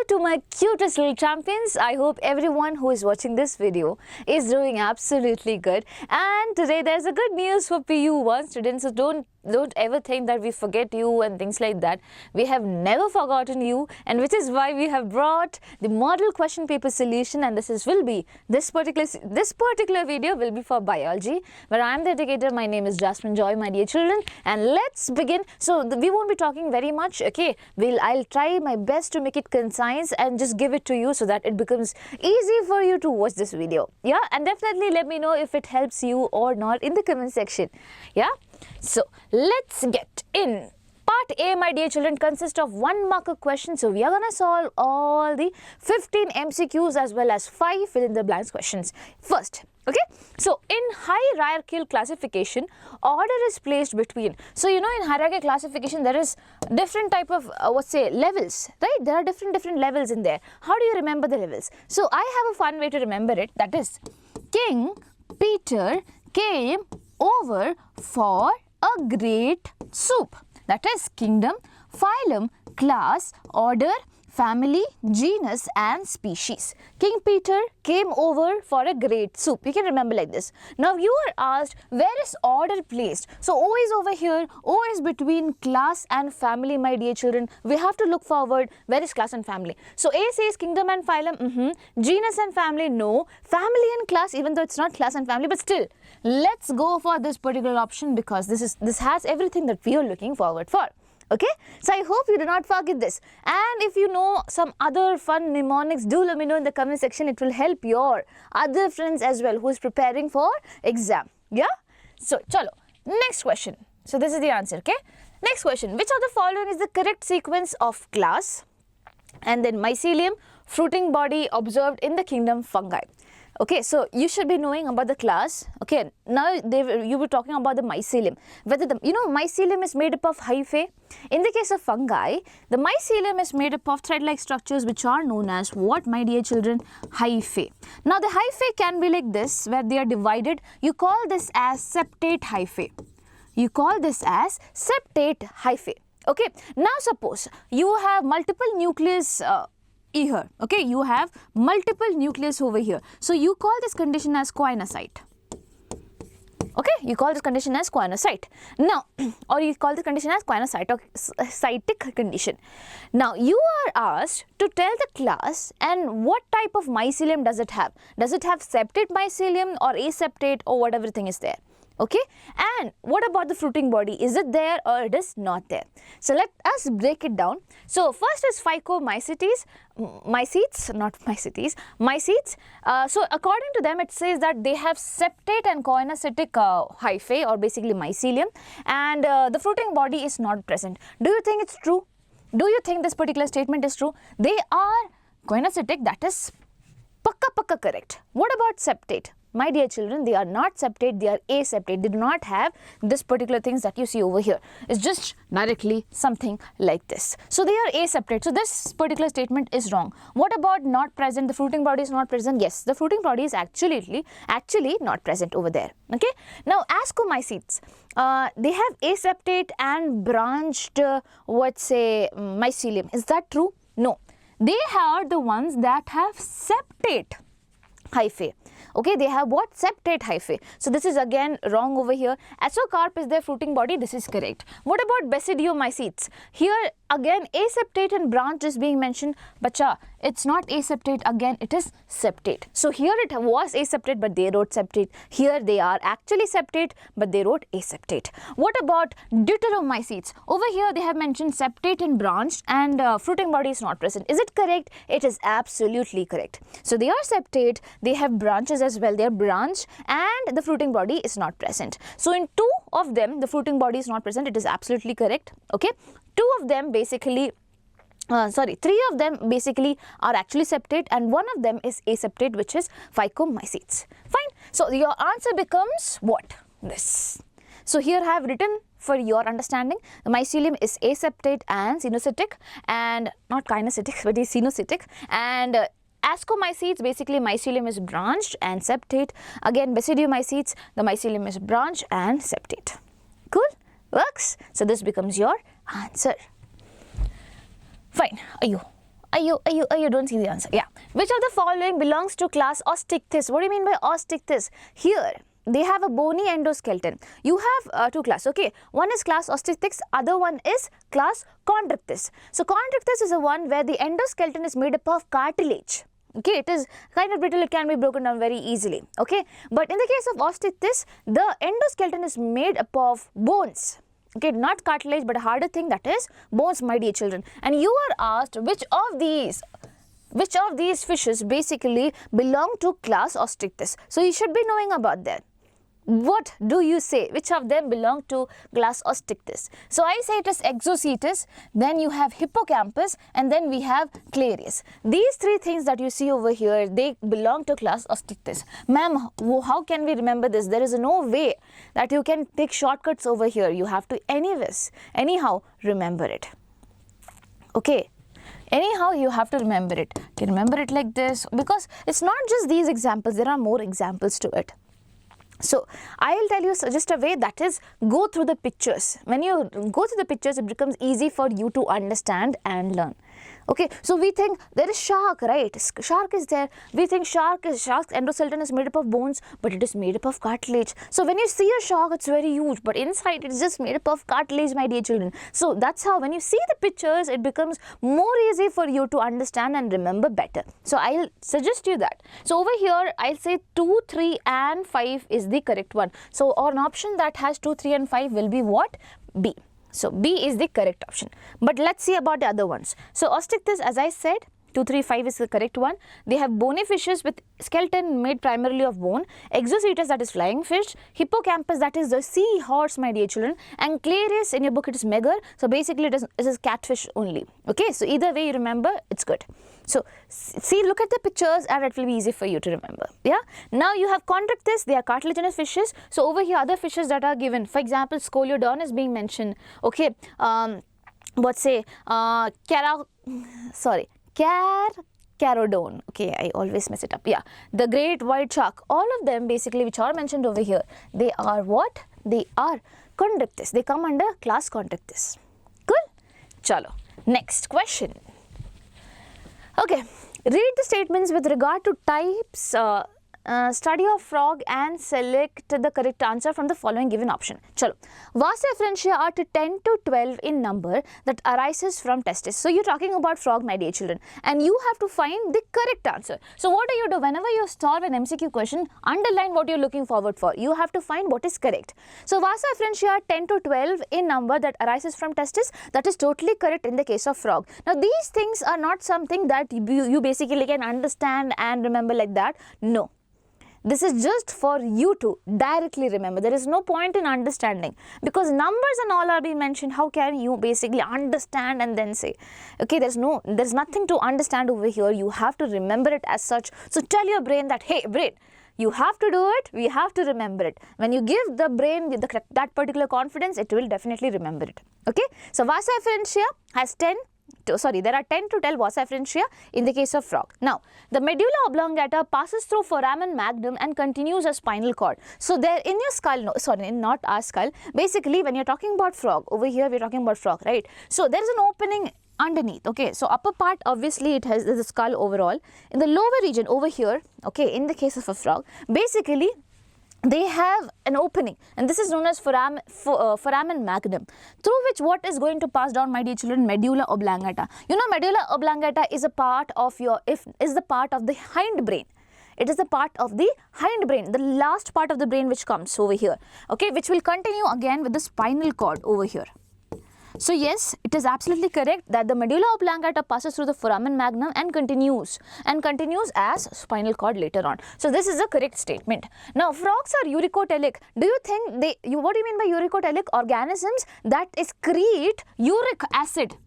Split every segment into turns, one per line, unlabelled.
to my cutest little champions. I hope everyone who is watching this video is doing absolutely good. And today there's a good news for PU1 students, so don't ever think that we forget you and things like that. We have never forgotten you, and which is why we have brought the model question paper solution, and this particular video will be for biology, where I am the educator. My name is Jasmine Joy, my dear children, and let's begin. So we won't be talking very much, okay? I'll try my best to make it concise and just give it to you so that it becomes easy for you to watch this video. Yeah, and definitely let me know if it helps you or not in the comment section. Yeah. So let's get in. Part A, my dear children, consists of 1 marker questions. So we are going to solve all the 15 MCQs as well as 5 fill in the blanks questions first. Okay, so in hierarchical classification, order is placed between. So you know, in hierarchical classification there is different type of levels, right? There are different levels in there. How do you remember the levels? So I have a fun way to remember it. That is, King Peter came over for a great soup. That is kingdom, phylum, class, order, family, genus and species. King Peter came over for a great soup. You can remember like this. Now you are asked, where is order placed? So O is over here. O is between class and family, my dear children. We have to look forward. Where is class and family? So A says kingdom and phylum. Genus and family, no. Family and class, even though it's not class and family, but still, let's go for this particular option because this has everything that we are looking forward for. Okay, so I hope you do not forget this, and if you know some other fun mnemonics, do let me know in the comment section. It will help your other friends as well who is preparing for exam. Yeah, so chalo, next question. So this is the answer. Okay, next question, which of the following is the correct sequence of class and then mycelium, fruiting body observed in the kingdom fungi? Okay, so you should be knowing about the class. Okay, now you were talking about the mycelium. Whether mycelium is made up of hyphae. In the case of fungi, the mycelium is made up of thread-like structures which are known as what, my dear children? Hyphae. Now the hyphae can be like this, where they are divided. You call this as septate hyphae. You call this as septate hyphae. Okay, now suppose you have multiple nucleus here. Okay, you have multiple nucleus over here. So you call this condition as coinosite. Okay, you call this condition as coinosite. Now, or you call the condition as coinocytic condition. Now, you are asked to tell the class and what type of mycelium does it have. Does it have septate mycelium or aseptate or whatever thing is there? Okay, and what about the fruiting body? Is it there or it is not there? So let us break it down. So first is mycetes. So according to them, it says that they have septate and coinocytic hyphae, or basically mycelium, and the fruiting body is not present. Do you think it's true? Do you think this particular statement is true? They are coinocytic, that is pakka correct. What about septate? My dear children, they are not septate, they are aseptate. They do not have this particular things that you see over here. It's just directly something like this. So they are aseptate. So this particular statement is wrong. What about not present? The fruiting body is not present. Yes, the fruiting body is actually not present over there. Okay. Now ascomycetes, they have aseptate and branched mycelium. Is that true? No. They are the ones that have septate hyphae. Okay, they have what? Septate hyphae. So this is again wrong over here. Azocarp is their fruiting body. This is correct. What about basidiomycetes? Here again aseptate and branch is being mentioned. Bacha, it's not aseptate, again it is septate. So here it was aseptate but they wrote septate. Here they are actually septate but they wrote aseptate. What about deuteromycetes? Over here they have mentioned septate and branched, and fruiting body is not present. Is it correct? It is absolutely correct. So they are septate, they have branches as well, they are branched, and the fruiting body is not present. So in 2 of them the fruiting body is not present. It is absolutely correct. Okay, 3 of them basically are actually septate, and 1 of them is aseptate, which is phycomycetes. Fine. So your answer becomes what? This. So here I have written for your understanding, the mycelium is aseptate and cenocytic, and not kinecytic but is cenocytic, and ascomycetes, basically mycelium is branched and septate. Again basidiomycetes, the mycelium is branched and septate. Cool? Works? So this becomes your answer. Fine. You don't see the answer. Yeah. Which of the following belongs to class Osteichthyes? What do you mean by Osteichthyes? Here, they have a bony endoskeleton. You have two classes, okay. One is class Osteichthyes, other one is class Chondrichthyes. So Chondrichthyes is the one where the endoskeleton is made up of cartilage. Okay, it is kind of brittle, it can be broken down very easily, okay. But in the case of Osteichthyes, the endoskeleton is made up of bones. Okay, not cartilage but a harder thing, that is bones, my dear children. And you are asked which of these fishes basically belong to class Osteichthyes. So you should be knowing about that. What do you say? Which of them belong to class Osteichthyes? So I say it is Exocetus, then you have Hippocampus, and then we have Clarius. These three things that you see over here, they belong to class Osteichthyes. Ma'am, how can we remember this? There is no way that you can take shortcuts over here. You have to anyhow remember it. Okay. Anyhow, you have to remember it. You can remember it like this, because it's not just these examples, there are more examples to it. So, I will tell you just a way, that is go through the pictures. When you go through the pictures, it becomes easy for you to understand and learn. Okay, so we think there is shark, right? Shark is there. We think shark's endoskeleton is made up of bones, but it is made up of cartilage. So when you see a shark, it's very huge, but inside it is just made up of cartilage, my dear children. So that's how when you see the pictures, it becomes more easy for you to understand and remember better. So I'll suggest you that. So over here, I'll say 2, 3 and 5 is the correct one. So an option that has 2, 3 and 5 will be what? B. So B is the correct option. But let's see about the other ones. So Osteichthyes, as I said, 2, 3, 5 is the correct one. They have bony fishes with skeleton made primarily of bone. Exocetus, that is flying fish. Hippocampus, that is the seahorse, my dear children. And Clarius, in your book it is megar. So basically it is catfish only. Okay, so either way you remember, it's good. So see, look at the pictures and it will be easy for you to remember. Yeah. Now you have Chondrichthyes, they are cartilaginous fishes. So over here other fishes that are given, for example, Scoliodon is being mentioned. Okay, what say, Carodon. Okay, I always mess it up. Yeah, the great white shark. All of them basically which are mentioned over here, they are what? They are Chondrichthyes. They come under class Chondrichthyes. Cool? Chalo. Next question. Okay, read the statements with regard to types, study of frog and select the correct answer from the following given option. Chalo. Vas efferentia are to 10 to 12 in number that arises from testes. So you're talking about frog, my dear children, and you have to find the correct answer. So what do you do? Whenever you solve an MCQ question, underline what you're looking forward for. You have to find what is correct. So Vas efferentia are 10 to 12 in number that arises from testes. That is totally correct in the case of frog. Now these things are not something that you basically can understand and remember like that. No. This is just for you to directly remember. There is no point in understanding, because numbers and all are being mentioned. How can you basically understand and then say? Okay, there's nothing to understand over here. You have to remember it as such. So tell your brain that, hey brain, you have to do it, we have to remember it. When you give the brain that particular confidence, it will definitely remember it. Okay, so Vas efferentia has there are 10 to 12 vas efferentia in the case of frog. Now, the medulla oblongata passes through foramen magnum and continues a spinal cord. So, there in your skull, not our skull, basically when you're talking about frog, over here we're talking about frog, right? So, there is an opening underneath. Okay, so upper part obviously it has the skull overall. In the lower region over here, okay, in the case of a frog, basically they have an opening, and this is known as foramen magnum, through which what is going to pass down, my dear children? Medulla oblongata. You know, medulla oblongata is a part of the part of the hind brain. It is the part of the hind brain, the last part of the brain which comes over here, okay, which will continue again with the spinal cord over here. So yes, it is absolutely correct that the medulla oblongata passes through the foramen magnum and continues as spinal cord later on. So this is a correct statement. Now frogs are uricotelic. Do you think what do you mean by uricotelic? Organisms that excrete uric acid.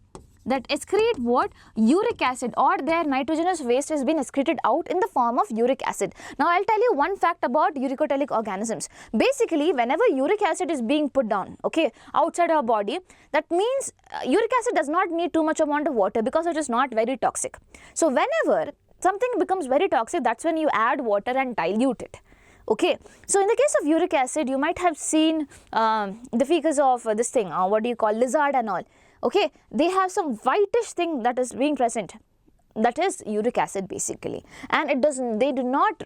That excrete what? Uric acid, or their nitrogenous waste has been excreted out in the form of uric acid. Now I'll tell you one fact about uricotelic organisms. Basically, whenever uric acid is being put down, okay, outside our body, that means uric acid does not need too much amount of water because it is not very toxic. So whenever something becomes very toxic, that's when you add water and dilute it. Okay, so in the case of uric acid, you might have seen the fecus of this thing, lizard and all. Okay, they have some whitish thing that is being present that is uric acid basically, and they do not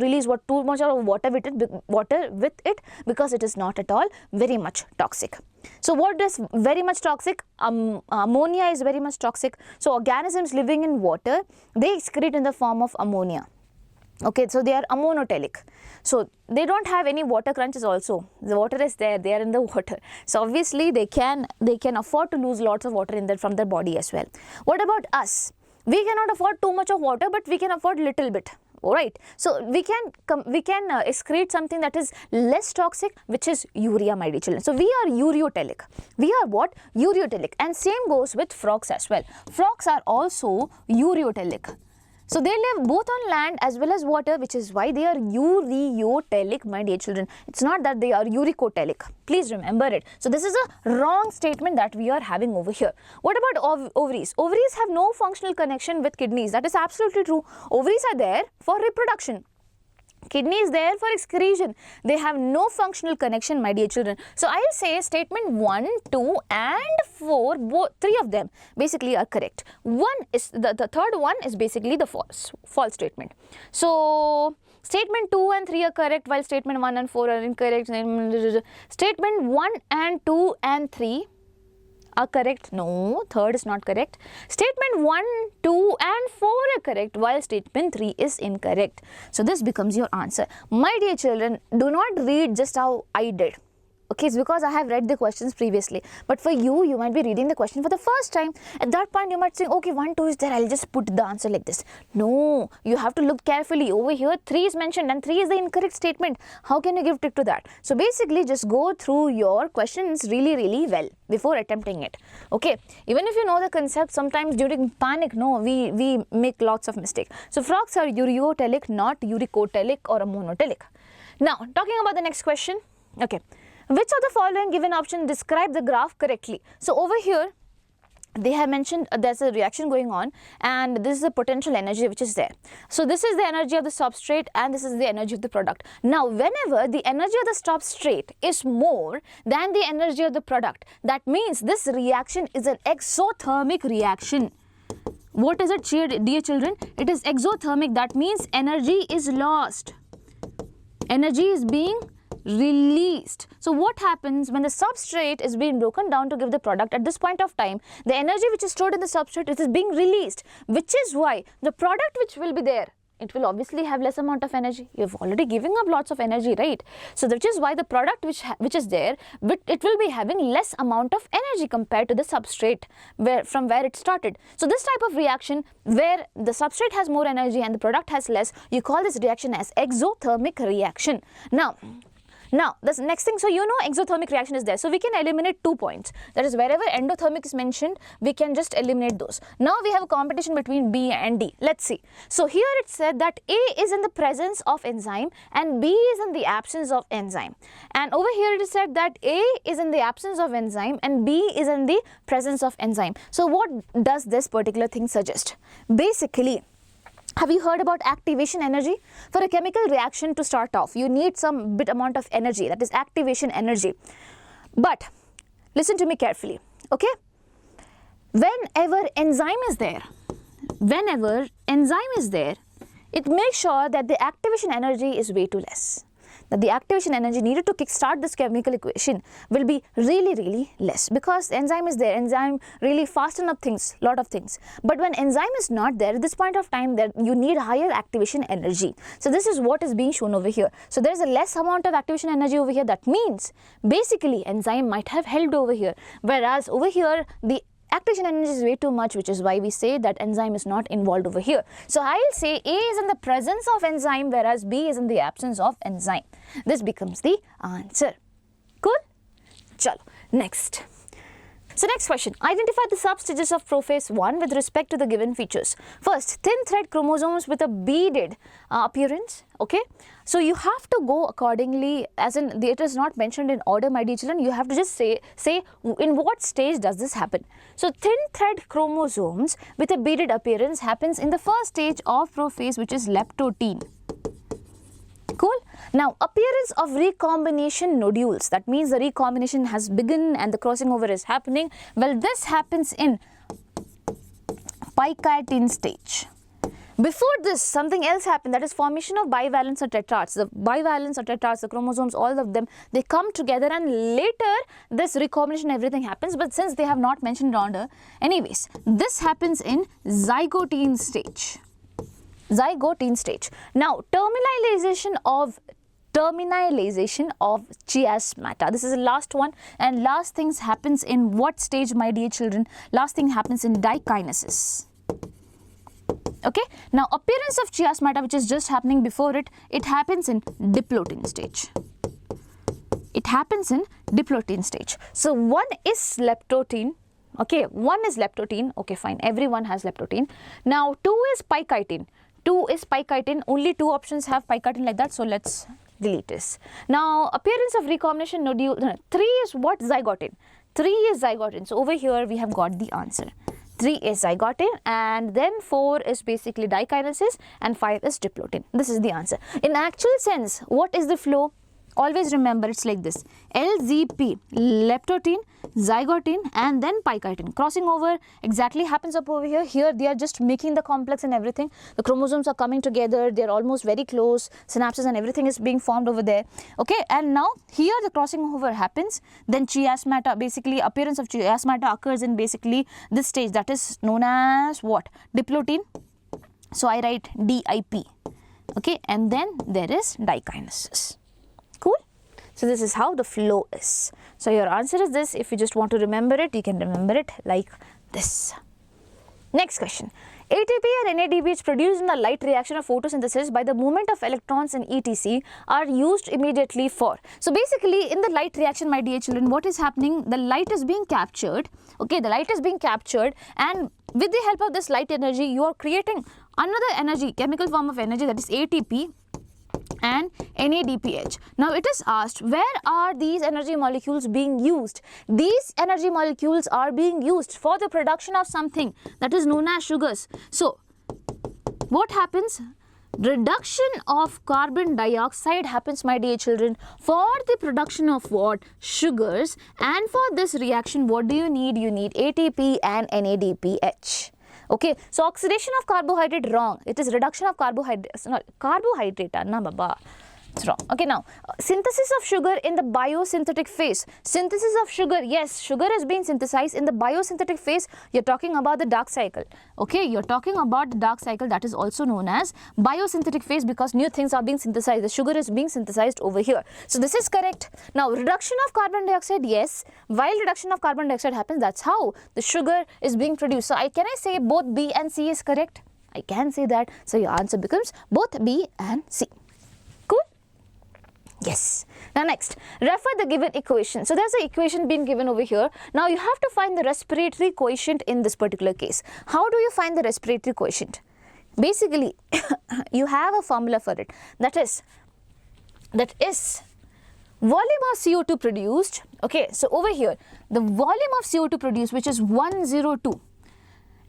release too much of water with it because it is not at all very much toxic. So what is very much toxic? Ammonia is very much toxic. So organisms living in water, they excrete in the form of ammonia. Okay, so they are ammonotelic. So they don't have any water crunches also. The water is there, they are in the water. So obviously they can afford to lose lots of water from their body as well. What about us? We cannot afford too much of water, but we can afford little bit. Alright, so we can excrete something that is less toxic, which is urea, my dear children. So we are ureotelic. We are what? Ureotelic. And same goes with frogs as well. Frogs are also ureotelic. So they live both on land as well as water, which is why they are ureotelic, my dear children. It's not that they are uricotelic. Please remember it. So this is a wrong statement that we are having over here. What about ovaries? Ovaries have no functional connection with kidneys. That is absolutely true. Ovaries are there for reproduction. Kidney is there for excretion. They have no functional connection, my dear children. So I will say statement 1, 2 and 4, three of them basically are correct. One is the third one is basically the false statement. So statement 2 and 3 are correct, while statement 1 and 4 are incorrect. Statement 1 and 2 and 3 are correct. No, third is not correct. Statement 1, 2 and 4 are correct, while statement 3 is incorrect. So this becomes your answer. My dear children, do not read just how I did. Okay, it's because I have read the questions previously. But for you, you might be reading the question for the first time. At that point, you might say, okay, 1, 2 is there. I'll just put the answer like this. No, you have to look carefully. Over here, 3 is mentioned and 3 is the incorrect statement. How can you give tick to that? So basically, just go through your questions really, really well before attempting it. Okay, even if you know the concept, sometimes during panic, no, we make lots of mistakes. So frogs are ureotelic, not uricotelic or ammonotelic. Now, talking about the next question. Okay. Which of the following given option describe the graph correctly? So over here, they have mentioned there's a reaction going on and this is the potential energy which is there. So this is the energy of the substrate and this is the energy of the product. Now, whenever the energy of the substrate is more than the energy of the product, that means this reaction is an exothermic reaction. What is it, dear children? It is exothermic. That means energy is lost. Energy is being released. So what happens when the substrate is being broken down to give the product? At this point of time, the energy which is stored in the substrate is being released, which is why the product which will be there, it will obviously have less amount of energy. You've already given up lots of energy, right? So which is why the product which is there, it will be having less amount of energy compared to the substrate from where it started. So this type of reaction where the substrate has more energy and the product has less, you call this reaction as exothermic reaction. Now, this next thing, so you know exothermic reaction is there. So we can eliminate 2 points. That is, wherever endothermic is mentioned, we can just eliminate those. Now we have a competition between B and D. Let's see. So here it said that A is in the presence of enzyme and B is in the absence of enzyme. And over here it is said that A is in the absence of enzyme and B is in the presence of enzyme. So what does this particular thing suggest? Basically, have you heard about activation energy? For a chemical reaction to start off, you need some bit amount of energy, that is activation energy. But listen to me carefully, okay? Whenever enzyme is there, it makes sure that the activation energy is way too less. That the activation energy needed to kickstart this chemical equation will be really, really less, because enzyme is there. Enzyme really fasten up things, lot of things. But when enzyme is not there, at this point of time, that you need higher activation energy. So this is what is being shown over here. So there is a less amount of activation energy over here. That means basically enzyme might have helped over here, whereas over here the activation energy is way too much, which is why we say that enzyme is not involved over here. So I will say A is in the presence of enzyme, whereas B is in the absence of enzyme. This becomes the answer. Cool? Chalo. Next. So next question. Identify the substages of prophase 1 with respect to the given features. First, thin thread chromosomes with a beaded appearance. Okay. So you have to go accordingly, as in it is not mentioned in order, my dear children. You have to just say in what stage does this happen. So thin thread chromosomes with a beaded appearance happens in the first stage of prophase, which is leptotene. Cool. Now, appearance of recombination nodules, that means the recombination has begun and the crossing over is happening. Well, this happens in spicatin stage. Before this, something else happened, that is formation of bivalents or tetrads. The bivalents or tetrads, the chromosomes, all of them, they come together and later this recombination, everything happens. But since they have not mentioned order, anyways, this happens in zygotine stage. Zygotine stage. Now, terminalization of chiasmata. This is the last one, and last things happens in what stage, my dear children? Last thing happens in dikinesis. Okay, now appearance of chiasmata, which is just happening before it, it happens in diplotin stage. It happens in diplotin stage. So one is leptotin. Okay, one is leptotin. Okay, fine. Everyone has leptotin. Now two is spicatin. Two is spicatin. Only two options have spicatin like that. So let's delete this. Now appearance of recombination nodule. No, 3 is what? Zygotin. 3 is zygotin. So over here we have got the answer. 3 is zygotin, and then 4 is basically dikinesis, and 5 is diplotin. This is the answer. In actual sense, what is the flow? Always remember, it's like this: LZP, leptotin, zygotin, and then spicatin. Crossing over exactly happens up over here. Here they are just making the complex and everything. The chromosomes are coming together. They are almost very close. Synapses and everything is being formed over there. Okay, and now here the crossing over happens. Then chiasmata, basically appearance of chiasmata occurs in basically this stage, that is known as what? Diplotin. So I write DIP. Okay, and then there is dikinesis. Cool. So this is how the flow is. So your answer is this. If you just want to remember it, you can remember it like this. Next question. ATP and NADPH produced in the light reaction of photosynthesis by the movement of electrons in ETC are used immediately for. So basically in the light reaction, my dear children, what is happening? The light is being captured. Okay, the light is being captured, and with the help of this light energy, you are creating another energy, chemical form of energy, that is ATP and NADPH. Now it is asked, where are these energy molecules being used? These energy molecules are being used for the production of something that is known as sugars. So what happens? Reduction of carbon dioxide happens, my dear children, for the production of what? Sugars. And for this reaction, what do you need? You need ATP and NADPH. Okay, so oxidation of carbohydrate, wrong. It is reduction of carbohydrate, na baba. It's wrong. Okay, now synthesis of sugar in the biosynthetic phase. Synthesis of sugar, yes, sugar is being synthesized in the biosynthetic phase. You're talking about the dark cycle. Okay, you're talking about the dark cycle, that is also known as biosynthetic phase, because new things are being synthesized. The sugar is being synthesized over here. So this is correct. Now reduction of carbon dioxide, yes. While reduction of carbon dioxide happens, that's how the sugar is being produced. So can I say both B and C is correct? I can say that. So your answer becomes both B and C. Yes. Now next, refer the given equation. So there's an equation being given over here. Now you have to find the respiratory quotient in this particular case. How do you find the respiratory quotient? Basically, you have a formula for it. That is volume of CO2 produced. Okay, so over here, the volume of CO2 produced, which is 102,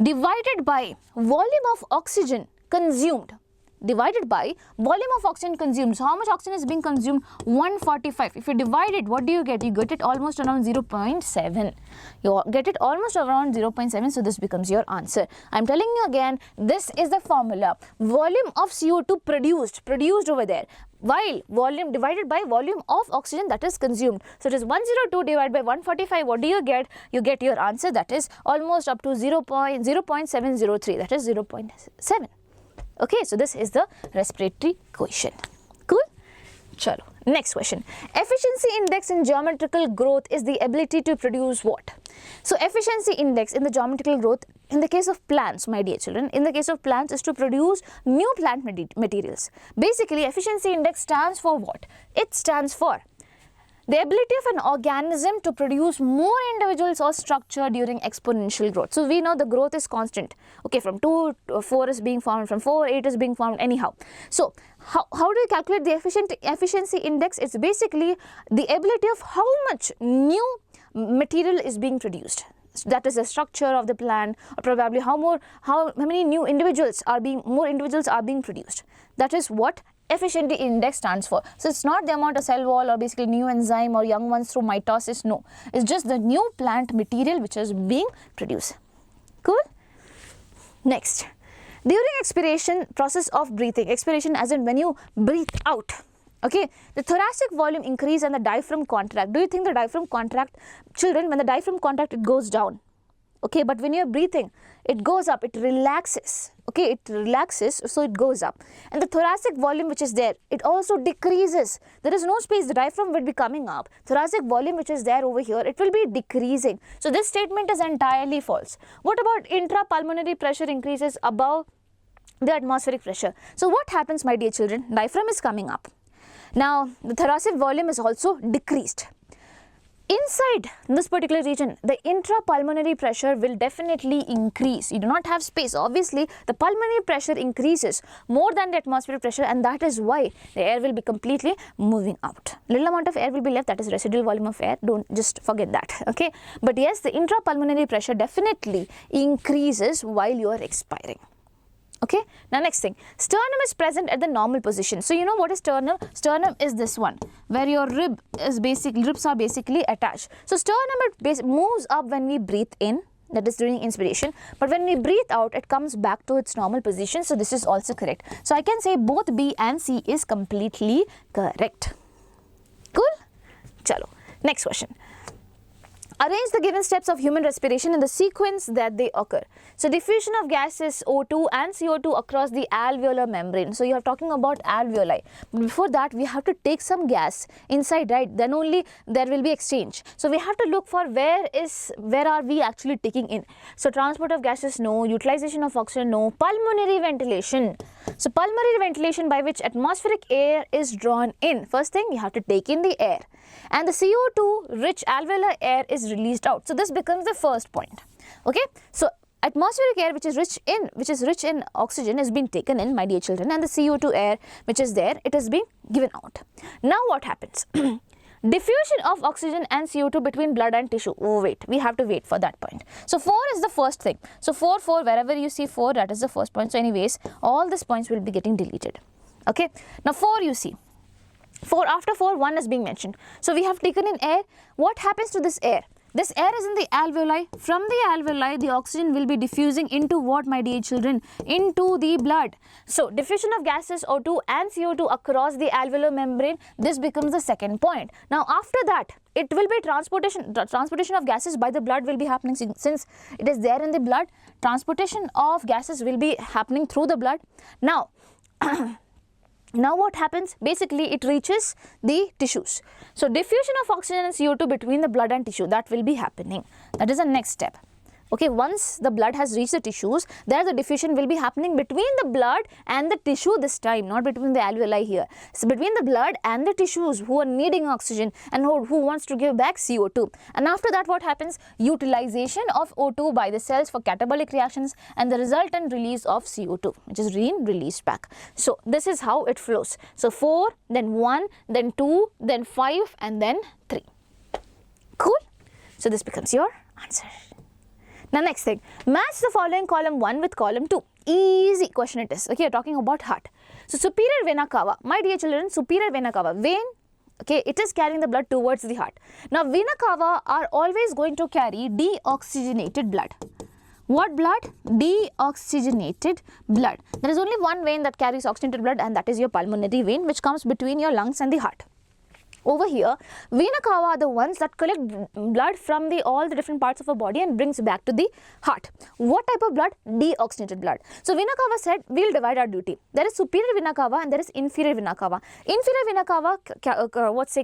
divided by volume of oxygen consumed, divided by volume of oxygen consumed. So how much oxygen is being consumed? 145. If you divide it, what do you get? You get it almost around 0.7. You get it almost around 0.7. So this becomes your answer. I'm telling you again, this is the formula. Volume of CO2 produced over there, while volume divided by volume of oxygen that is consumed. So it is 102 divided by 145. What do you get? You get your answer, that is almost up to 0.703. That is 0.7. Okay, so this is the respiratory quotient. Cool? Chalo. Next question. Efficiency index in geometrical growth is the ability to produce what? So efficiency index in the geometrical growth, in the case of plants, my dear children, in the case of plants, is to produce new plant materials. Basically, efficiency index stands for what? It stands for the ability of an organism to produce more individuals or structure during exponential growth. So we know the growth is constant. Okay, from 2 to 4 is being formed, from 4, 8 is being formed, anyhow. So how do you calculate the efficiency index? It's basically the ability of how much new material is being produced. That is the structure of the plant, or probably how many new individuals are being produced. That is what efficiency index stands for. So it's not the amount of cell wall or basically new enzyme or young ones through mitosis. No, it's just the new plant material which is being produced. Cool? Next, during expiration process of breathing, expiration as in when you breathe out, okay, the thoracic volume increase and the diaphragm contract. Do you think the diaphragm contract? Children, when the diaphragm contract, it goes down, okay, but when you're breathing, it goes up, it relaxes, okay, it relaxes, so it goes up. And the thoracic volume which is there, it also decreases. There is no space, the diaphragm will be coming up. Thoracic volume which is there over here, it will be decreasing. So this statement is entirely false. What about intrapulmonary pressure increases above the atmospheric pressure? So what happens, my dear children? Diaphragm is coming up. Now the thoracic volume is also decreased. Inside this particular region, the intrapulmonary pressure will definitely increase. You do not have space. Obviously, the pulmonary pressure increases more than the atmospheric pressure, and that is why the air will be completely moving out. Little amount of air will be left, that is residual volume of air. Don't just forget that, okay? But yes, the intrapulmonary pressure definitely increases while you are expiring. Okay, now next thing, sternum is present at the normal position. So you know what is sternum? Sternum is this one, where your ribs are basically attached. So sternum moves up when we breathe in, that is during inspiration, but when we breathe out, it comes back to its normal position. So this is also correct. So I can say both B and C is completely correct. Cool? Chalo. Next question. Arrange the given steps of human respiration in the sequence that they occur. So diffusion of gases O2 and CO2 across the alveolar membrane. So you are talking about alveoli. But before that, we have to take some gas inside, right? Then only there will be exchange. So we have to look for where are we actually taking in. So transport of gases, no. Utilization of oxygen, no. Pulmonary ventilation. So pulmonary ventilation, by which atmospheric air is drawn in. First thing, you have to take in the air, and the CO2 rich alveolar air is released out. So this becomes the first point. Okay, so atmospheric air which is rich in oxygen is being taken in, my dear children, and the CO2 air which is there, it is being given out. Now what happens? Diffusion of oxygen and CO2 between blood and tissue. Oh wait, we have to wait for that point. So 4 is the first thing. So 4, wherever you see 4, that is the first point. So anyways, all these points will be getting deleted. Okay, now 4 you see. 4, after 4, 1 is being mentioned. So we have taken in air. What happens to this air? This air is in the alveoli. From the alveoli, the oxygen will be diffusing into what, my dear children? Into the blood. So diffusion of gases O2 and CO2 across the alveolar membrane. This becomes the second point. Now after that, it will be transportation. The transportation of gases by the blood will be happening, since it is there in the blood. Transportation of gases will be happening through the blood. Now now what happens? Basically, it reaches the tissues. So diffusion of oxygen and CO2 between the blood and tissue, that will be happening. That is the next step. Okay, once the blood has reached the tissues, there the diffusion will be happening between the blood and the tissue this time, not between the alveoli here. So between the blood and the tissues who are needing oxygen and who wants to give back CO2. And after that, what happens? Utilization of O2 by the cells for catabolic reactions and the resultant release of CO2, which is being released back. So this is how it flows. So 4, then 1, then 2, then 5, and then 3. Cool? So this becomes your answer. Now next thing, match the following column 1 with column 2. Easy question it is. Okay, you're talking about heart. So superior vena cava, my dear children, superior vena cava, vein, okay, it is carrying the blood towards the heart. Now vena cava are always going to carry deoxygenated blood. What blood? Deoxygenated blood. There is only one vein that carries oxygenated blood, and that is your pulmonary vein, which comes between your lungs and the heart. Over here, vena cava are the ones that collect blood from all the different parts of our body and brings back to the heart. What type of blood? Deoxygenated blood. So vena cava said we will divide our duty. There is superior vena cava and there is inferior vena cava. Inferior vena cava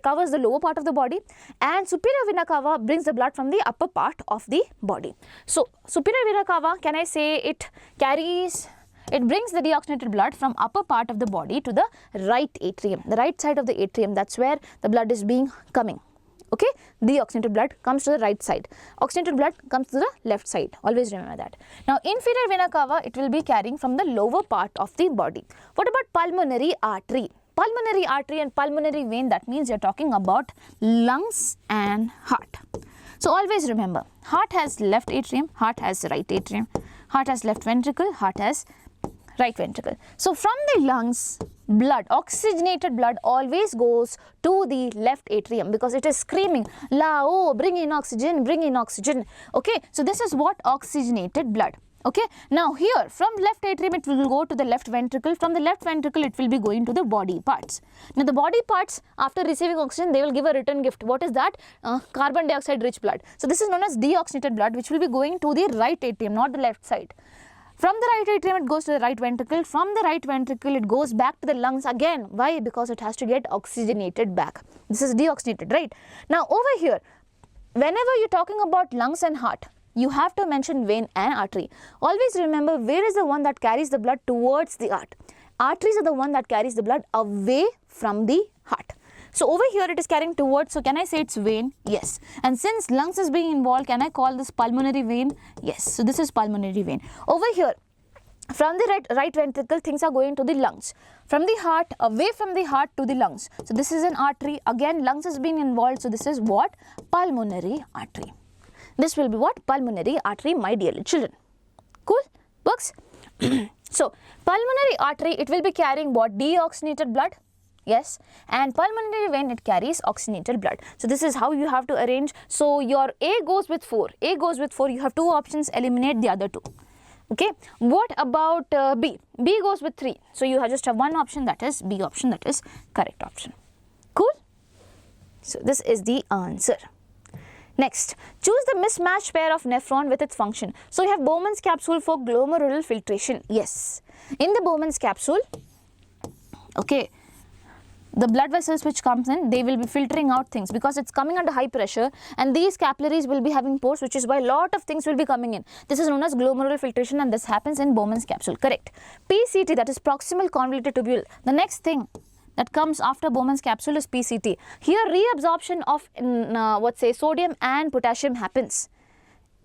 covers the lower part of the body, and superior vena cava brings the blood from the upper part of the body. So superior vena cava, can I say it brings the deoxygenated blood from upper part of the body to the right atrium, the right side of the atrium. That's where the blood is being coming. Okay, deoxygenated blood comes to the right side. Oxygenated blood comes to the left side. Always remember that. Now, inferior vena cava, it will be carrying from the lower part of the body. What about pulmonary artery? Pulmonary artery and pulmonary vein, that means you're talking about lungs and heart. So always remember, heart has left atrium, heart has right atrium, heart has left ventricle, heart has right ventricle. So from the lungs, blood, oxygenated blood always goes to the left atrium because it is screaming, la, oh, bring in oxygen, bring in oxygen. Okay, so this is what oxygenated blood. Okay, now here from left atrium it will go to the left ventricle, from the left ventricle it will be going to the body parts. Now the body parts, after receiving oxygen, they will give a return gift. What is that? Carbon dioxide rich blood. So this is known as deoxygenated blood, which will be going to the right atrium, not the left side. From the right atrium it goes to the right ventricle, from the right ventricle it goes back to the lungs again. Why? Because it has to get oxygenated back. This is deoxygenated, right? Now over here, whenever you're talking about lungs and heart, you have to mention vein and artery. Always remember, vein is the one that carries the blood towards the heart. Arteries are the one that carries the blood away from the heart. So over here it is carrying towards, so can I say it's vein? Yes. And since lungs is being involved, can I call this pulmonary vein? Yes. So this is pulmonary vein. Over here, from the right ventricle, things are going to the lungs. From the heart, away from the heart to the lungs. So this is an artery. Again, lungs is being involved. So this is what? Pulmonary artery. This will be what? Pulmonary artery, my dear children. Cool? Works? So, pulmonary artery, it will be carrying what? Deoxygenated blood. Yes. And pulmonary vein, it carries oxygenated blood. So, this is how you have to arrange. So, your A goes with 4. A goes with 4. You have 2 options. Eliminate the other 2. Okay. What about B? B goes with 3. So, you just have one option, that is B option, that is correct option. Cool? So, this is the answer. Next, choose the mismatched pair of nephron with its function. So, you have Bowman's capsule for glomerular filtration. Yes. In the Bowman's capsule, okay, the blood vessels which comes in, they will be filtering out things because it's coming under high pressure, and these capillaries will be having pores, which is why a lot of things will be coming in. This is known as glomerular filtration, and this happens in Bowman's capsule. Correct. PCT, that is proximal convoluted tubule. The next thing that comes after Bowman's capsule is PCT. Here reabsorption of sodium and potassium happens.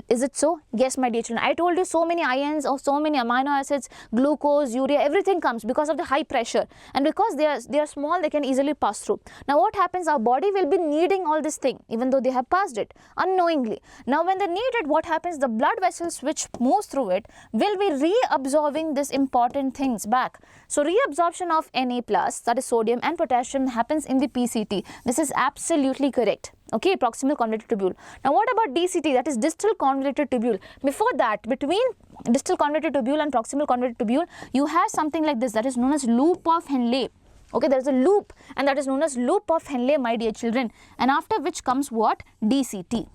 Is it so? Yes, my dear children. I told you so many ions or so many amino acids, glucose, urea, everything comes because of the high pressure, and because they are small, they can easily pass through. Now what happens? Our body will be needing all this thing even though they have passed it unknowingly. Now when they need it, what happens? The blood vessels which moves through it will be reabsorbing this important things back. So reabsorption of Na+, that is sodium, and potassium happens in the PCT. This is absolutely correct. Okay, proximal convoluted tubule. Now what about DCT, that is distal convoluted tubule? Before that, between distal convoluted tubule and proximal convoluted tubule, you have something like this, that is known as loop of Henle. Okay, there is a loop, and that is known as loop of Henle, my dear children, and after which comes what? DCT.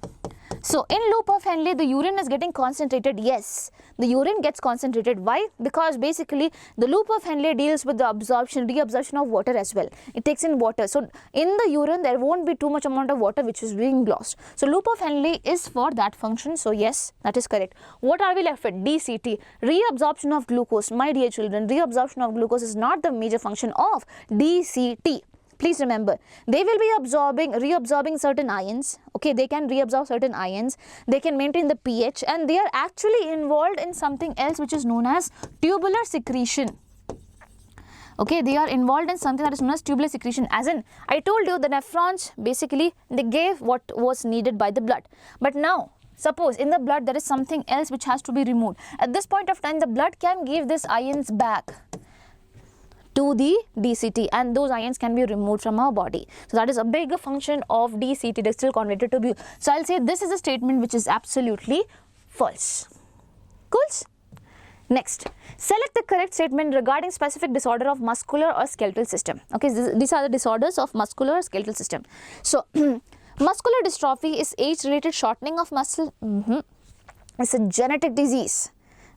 So in loop of Henle, the urine is getting concentrated. Yes, the urine gets concentrated. Why? Because basically the loop of Henle deals with the reabsorption of water as well. It takes in water. So in the urine, there won't be too much amount of water which is being lost. So loop of Henle is for that function. So yes, that is correct. What are we left with? DCT, reabsorption of glucose. My dear children, reabsorption of glucose is not the major function of DCT. Please remember, they will be reabsorbing certain ions. Okay, they can reabsorb certain ions. They can maintain the pH, and they are actually involved in something else which is known as tubular secretion. Okay, they are involved in something that is known as tubular secretion. As in, I told you the nephrons, basically, they gave what was needed by the blood. But now, suppose in the blood there is something else which has to be removed. At this point of time, the blood can give these ions back to the DCT, and those ions can be removed from our body. So that is a bigger function of DCT, distal convoluted tubule. So I'll say this is a statement which is absolutely false. Cool? Next, select the correct statement regarding specific disorder of muscular or skeletal system. Okay, these are the disorders of muscular or skeletal system. So muscular dystrophy is age-related shortening of muscle. It's a genetic disease.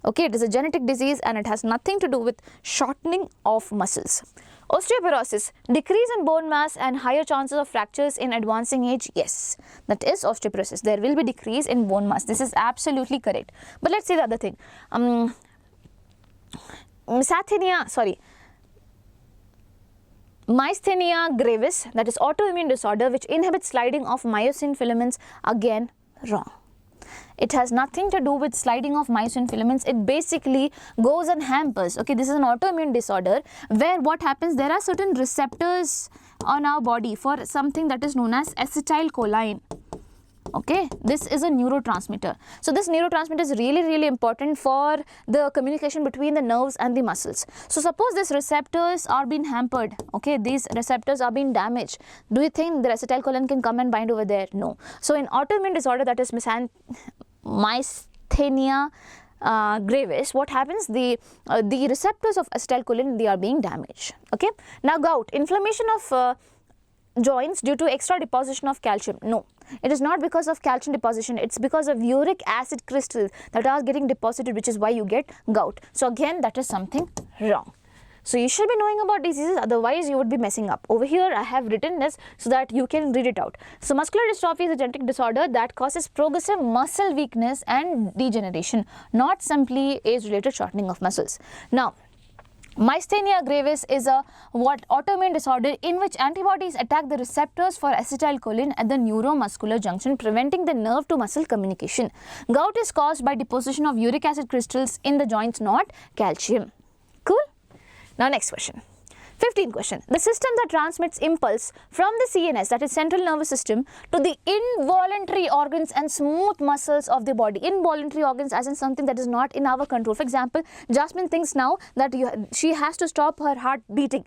Okay, it is a genetic disease and it has nothing to do with shortening of muscles. Osteoporosis, decrease in bone mass and higher chances of fractures in advancing age. Yes, that is osteoporosis. There will be decrease in bone mass. This is absolutely correct. But let's see the other thing. Myasthenia gravis, that is autoimmune disorder which inhibits sliding of myosin filaments. Again, wrong. It has nothing to do with sliding of myosin filaments. It basically goes and hampers. Okay, this is an autoimmune disorder where what happens, there are certain receptors on our body for something that is known as acetylcholine. Okay, this is a neurotransmitter. So this neurotransmitter is really important for the communication between the nerves and the muscles. So suppose these receptors are being hampered. Okay, these receptors are being damaged. Do you think the acetylcholine can come and bind over there? No. So in autoimmune disorder, that is myasthenia gravis, what happens? The receptors of acetylcholine, they are being damaged. Okay. Now gout, inflammation of joints due to extra deposition of calcium. No, it is not because of calcium deposition, it's because of uric acid crystals that are getting deposited, which is why you get gout. So again, that is something wrong. So you should be knowing about diseases, otherwise you would be messing up. Over here I have written this so that you can read it out. So muscular dystrophy is a genetic disorder that causes progressive muscle weakness and degeneration, not simply age-related shortening of muscles. Now, myasthenia gravis is a autoimmune disorder in which antibodies attack the receptors for acetylcholine at the neuromuscular junction, preventing the nerve to muscle communication. Gout is caused by deposition of uric acid crystals in the joints, not calcium. Cool? Now next question. 15th question. The system that transmits impulse from the CNS, that is central nervous system, to the involuntary organs and smooth muscles of the body. Involuntary organs as in something that is not in our control. For example, Jasmine thinks now that she has to stop her heart beating.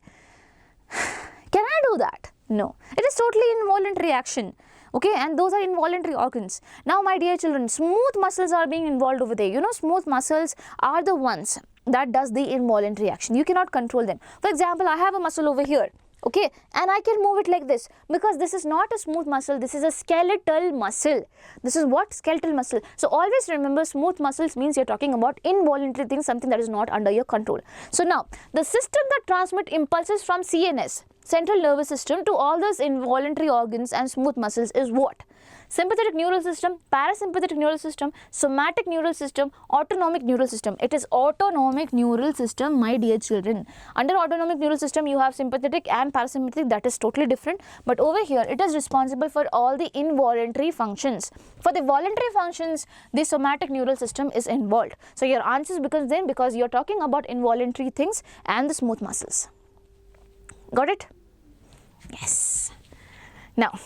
Can I do that? No. It is totally involuntary action. Okay, and those are involuntary organs. Now my dear children, smooth muscles are being involved over there. You know, smooth muscles are the ones that does the involuntary action. You cannot control them. For example, I have a muscle over here, okay, and I can move it like this because this is not a smooth muscle, this is a skeletal muscle. This is what? Skeletal muscle. So always remember, smooth muscles means you're talking about involuntary things, something that is not under your control. So now, the system that transmit impulses from CNS, central nervous system, to all those involuntary organs and smooth muscles is what? Sympathetic neural system, parasympathetic neural system, somatic neural system, autonomic neural system. It is autonomic neural system, my dear children. Under autonomic neural system, you have sympathetic and parasympathetic, that is totally different. But over here, it is responsible for all the involuntary functions. For the voluntary functions, the somatic neural system is involved. So your answers becomes then because you are talking about involuntary things and the smooth muscles. Got it? Yes. Now,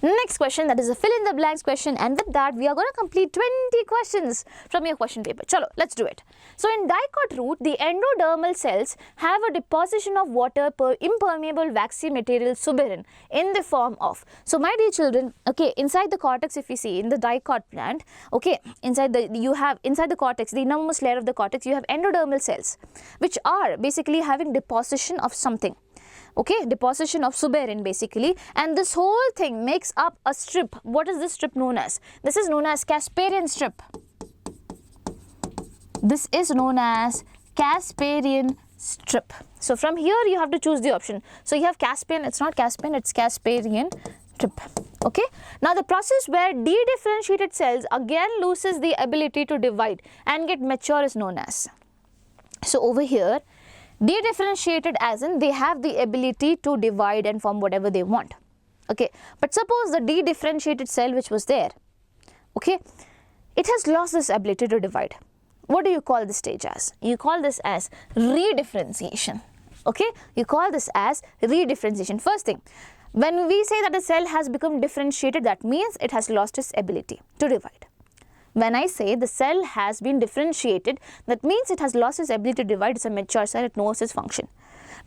next question, that is a fill in the blanks question, and with that we are going to complete 20 questions from your question paper. Chalo, let's do it. So in dicot root, the endodermal cells have a deposition of water per impermeable waxy material suberin in the form of. So my dear children, okay, inside the cortex, if you see in the dicot plant, okay, inside the cortex, the innermost layer of the cortex, you have endodermal cells which are basically having deposition of something. Okay, deposition of suberin basically, and this whole thing makes up a strip. What is this strip known as? This is known as Casparian strip. This is known as Casparian strip. So from here you have to choose the option. So you have Caspian, it's not Caspian, it's Casparian strip. Okay, now the process where dedifferentiated cells again loses the ability to divide and get mature is known as. So over here, dedifferentiated as in they have the ability to divide and form whatever they want. Okay, but suppose the dedifferentiated cell which was there, okay, it has lost this ability to divide. What do you call this stage as? You call this as redifferentiation. Okay, you call this as redifferentiation. First thing, when we say that a cell has become differentiated, that means it has lost its ability to divide. When I say the cell has been differentiated, that means it has lost its ability to divide. It's a mature cell, it knows its function.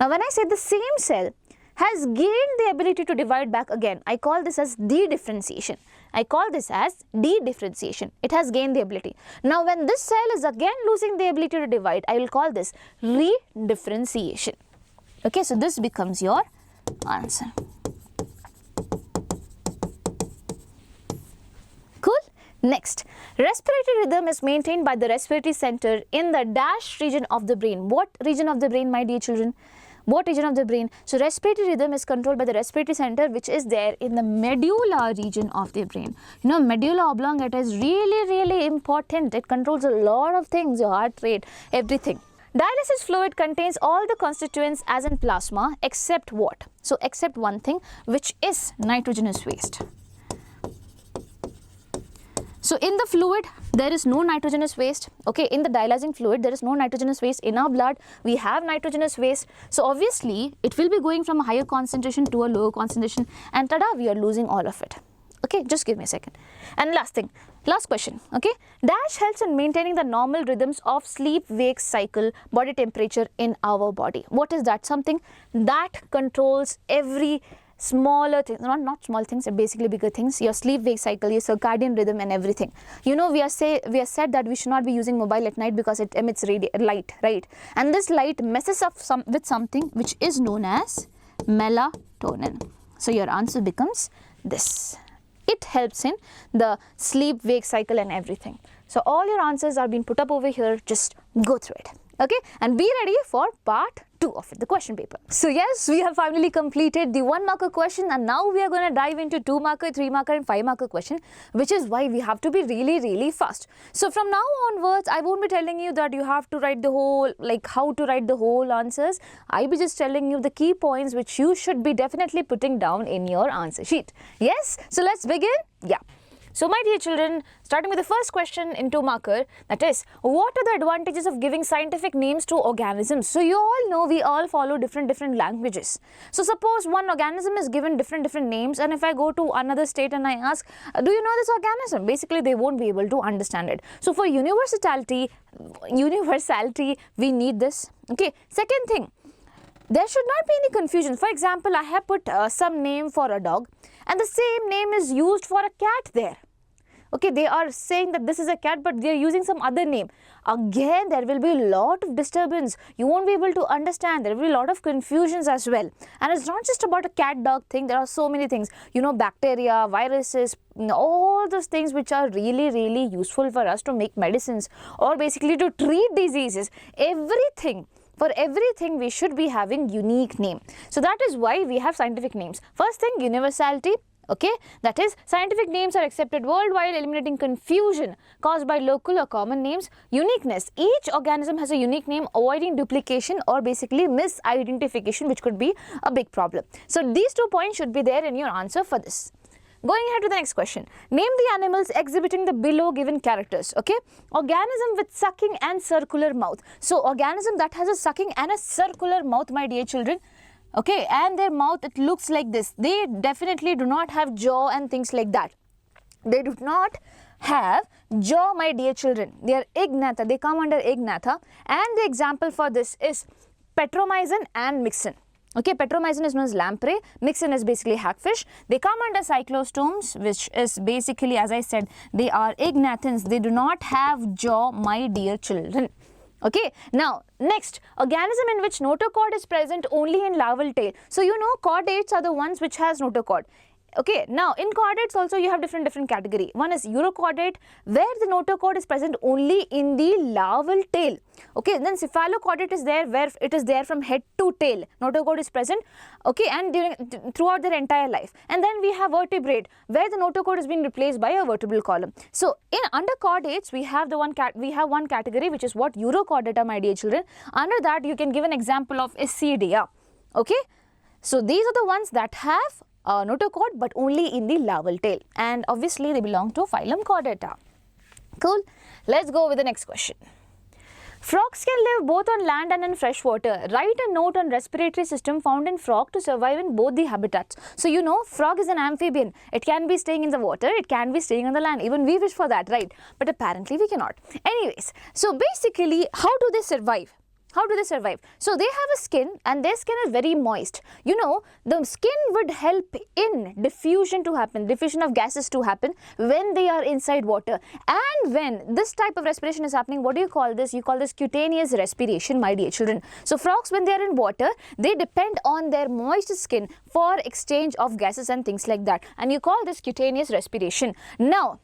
Now when I say the same cell has gained the ability to divide back again, I call this as dedifferentiation. I call this as dedifferentiation. It has gained the ability. Now when this cell is again losing the ability to divide, I will call this redifferentiation. Okay, so this becomes your answer. Cool? Next, respiratory rhythm is maintained by the respiratory center in the dash region of the brain. What region of the brain, my dear children? What region of the brain? So respiratory rhythm is controlled by the respiratory center which is there in the medulla region of the brain. You know, medulla oblongata is really important. It controls a lot of things, your heart rate, everything. Dialysis fluid contains all the constituents as in plasma except what? So except one thing, which is nitrogenous waste. So in the fluid, there is no nitrogenous waste. Okay, in the dialyzing fluid, there is no nitrogenous waste. In our blood, we have nitrogenous waste. So obviously, it will be going from a higher concentration to a lower concentration, and tada, we are losing all of it. Okay, just give me a second. And last thing, last question. Okay, DASH helps in maintaining the normal rhythms of sleep-wake cycle, body temperature in our body. What is that? Something that controls every smaller things, not small things, basically bigger things, your sleep-wake cycle, your circadian rhythm and everything. You know, we are said that we should not be using mobile at night because it emits light, right? And this light messes up with something which is known as melatonin. So your answer becomes this. It helps in the sleep-wake cycle and everything. So all your answers are being put up over here, just go through it. Okay, and be ready for part 2 of it, the question paper. So yes, we have finally completed the 1 marker question, and now we are going to dive into 2 marker, 3 marker and 5 marker question, which is why we have to be really fast. So from now onwards, I won't be telling you that you have to write the whole, like how to write the whole answers. I'll be just telling you the key points which you should be definitely putting down in your answer sheet. Yes, so let's begin. Yeah. So my dear children, starting with the first question in 2 marker, that is, what are the advantages of giving scientific names to organisms? So you all know we all follow different languages. So suppose one organism is given different names, and if I go to another state and I ask, do you know this organism? Basically they won't be able to understand it. So for universality, we need this. Okay, second thing, there should not be any confusion. For example, I have put some name for a dog and the same name is used for a cat there. Okay, they are saying that this is a cat, but they are using some other name. Again, there will be a lot of disturbance. You won't be able to understand. There will be a lot of confusions as well. And it's not just about a cat-dog thing. There are so many things. You know, bacteria, viruses, all those things which are really useful for us to make medicines or basically to treat diseases. Everything. For everything, we should be having unique name. So that is why we have scientific names. First thing, universality. Okay, that is, scientific names are accepted worldwide, eliminating confusion caused by local or common names. Uniqueness. Each organism has a unique name, avoiding duplication or basically misidentification, which could be a big problem. So these 2 points should be there in your answer for this. Going ahead to the next question. Name the animals exhibiting the below given characters. Okay, organism with sucking and circular mouth. So organism that has a sucking and a circular mouth, my dear children. Okay, and their mouth, it looks like this. They definitely do not have jaw and things like that. They do not have jaw, my dear children. They are ignatha. They come under ignatha. And the example for this is petromyzin and myxin. Okay, petromyzin is known as lamprey, myxin is basically hagfish. They come under cyclostomes, which is basically, as I said, they are ignathans. They do not have jaw, my dear children. Okay, now next, organism in which notochord is present only in larval tail. So you know chordates are the ones which has notochord. Okay, now in chordates also you have different category. One is urochordate, where the notochord is present only in the larval tail. Okay, then cephalochordate is there, where it is there from head to tail. Notochord is present, okay, and throughout their entire life. And then we have vertebrate, where the notochord has been replaced by a vertebral column. So under chordates we have one category which is what, urochordata, my dear children. Under that you can give an example of Ascidia. Okay, so these are the ones that have notochord but only in the larval tail, and obviously they belong to phylum Chordata. Cool. Let's go with the next question. Frogs can live both on land and in fresh water. Write a note on respiratory system found in frog to survive in both the habitats. So you know, frog is an amphibian. It can be staying in the water, it can be staying on the land. Even we wish for that, right? But apparently we cannot. Anyways, so basically, how do they survive? How do they survive? So they have a skin and their skin is very moist. You know, the skin would help in diffusion to happen, diffusion of gases to happen when they are inside water. And when this type of respiration is happening, what do you call this? You call this cutaneous respiration, my dear children. So frogs, when they are in water, they depend on their moist skin for exchange of gases and things like that. And you call this cutaneous respiration. Now,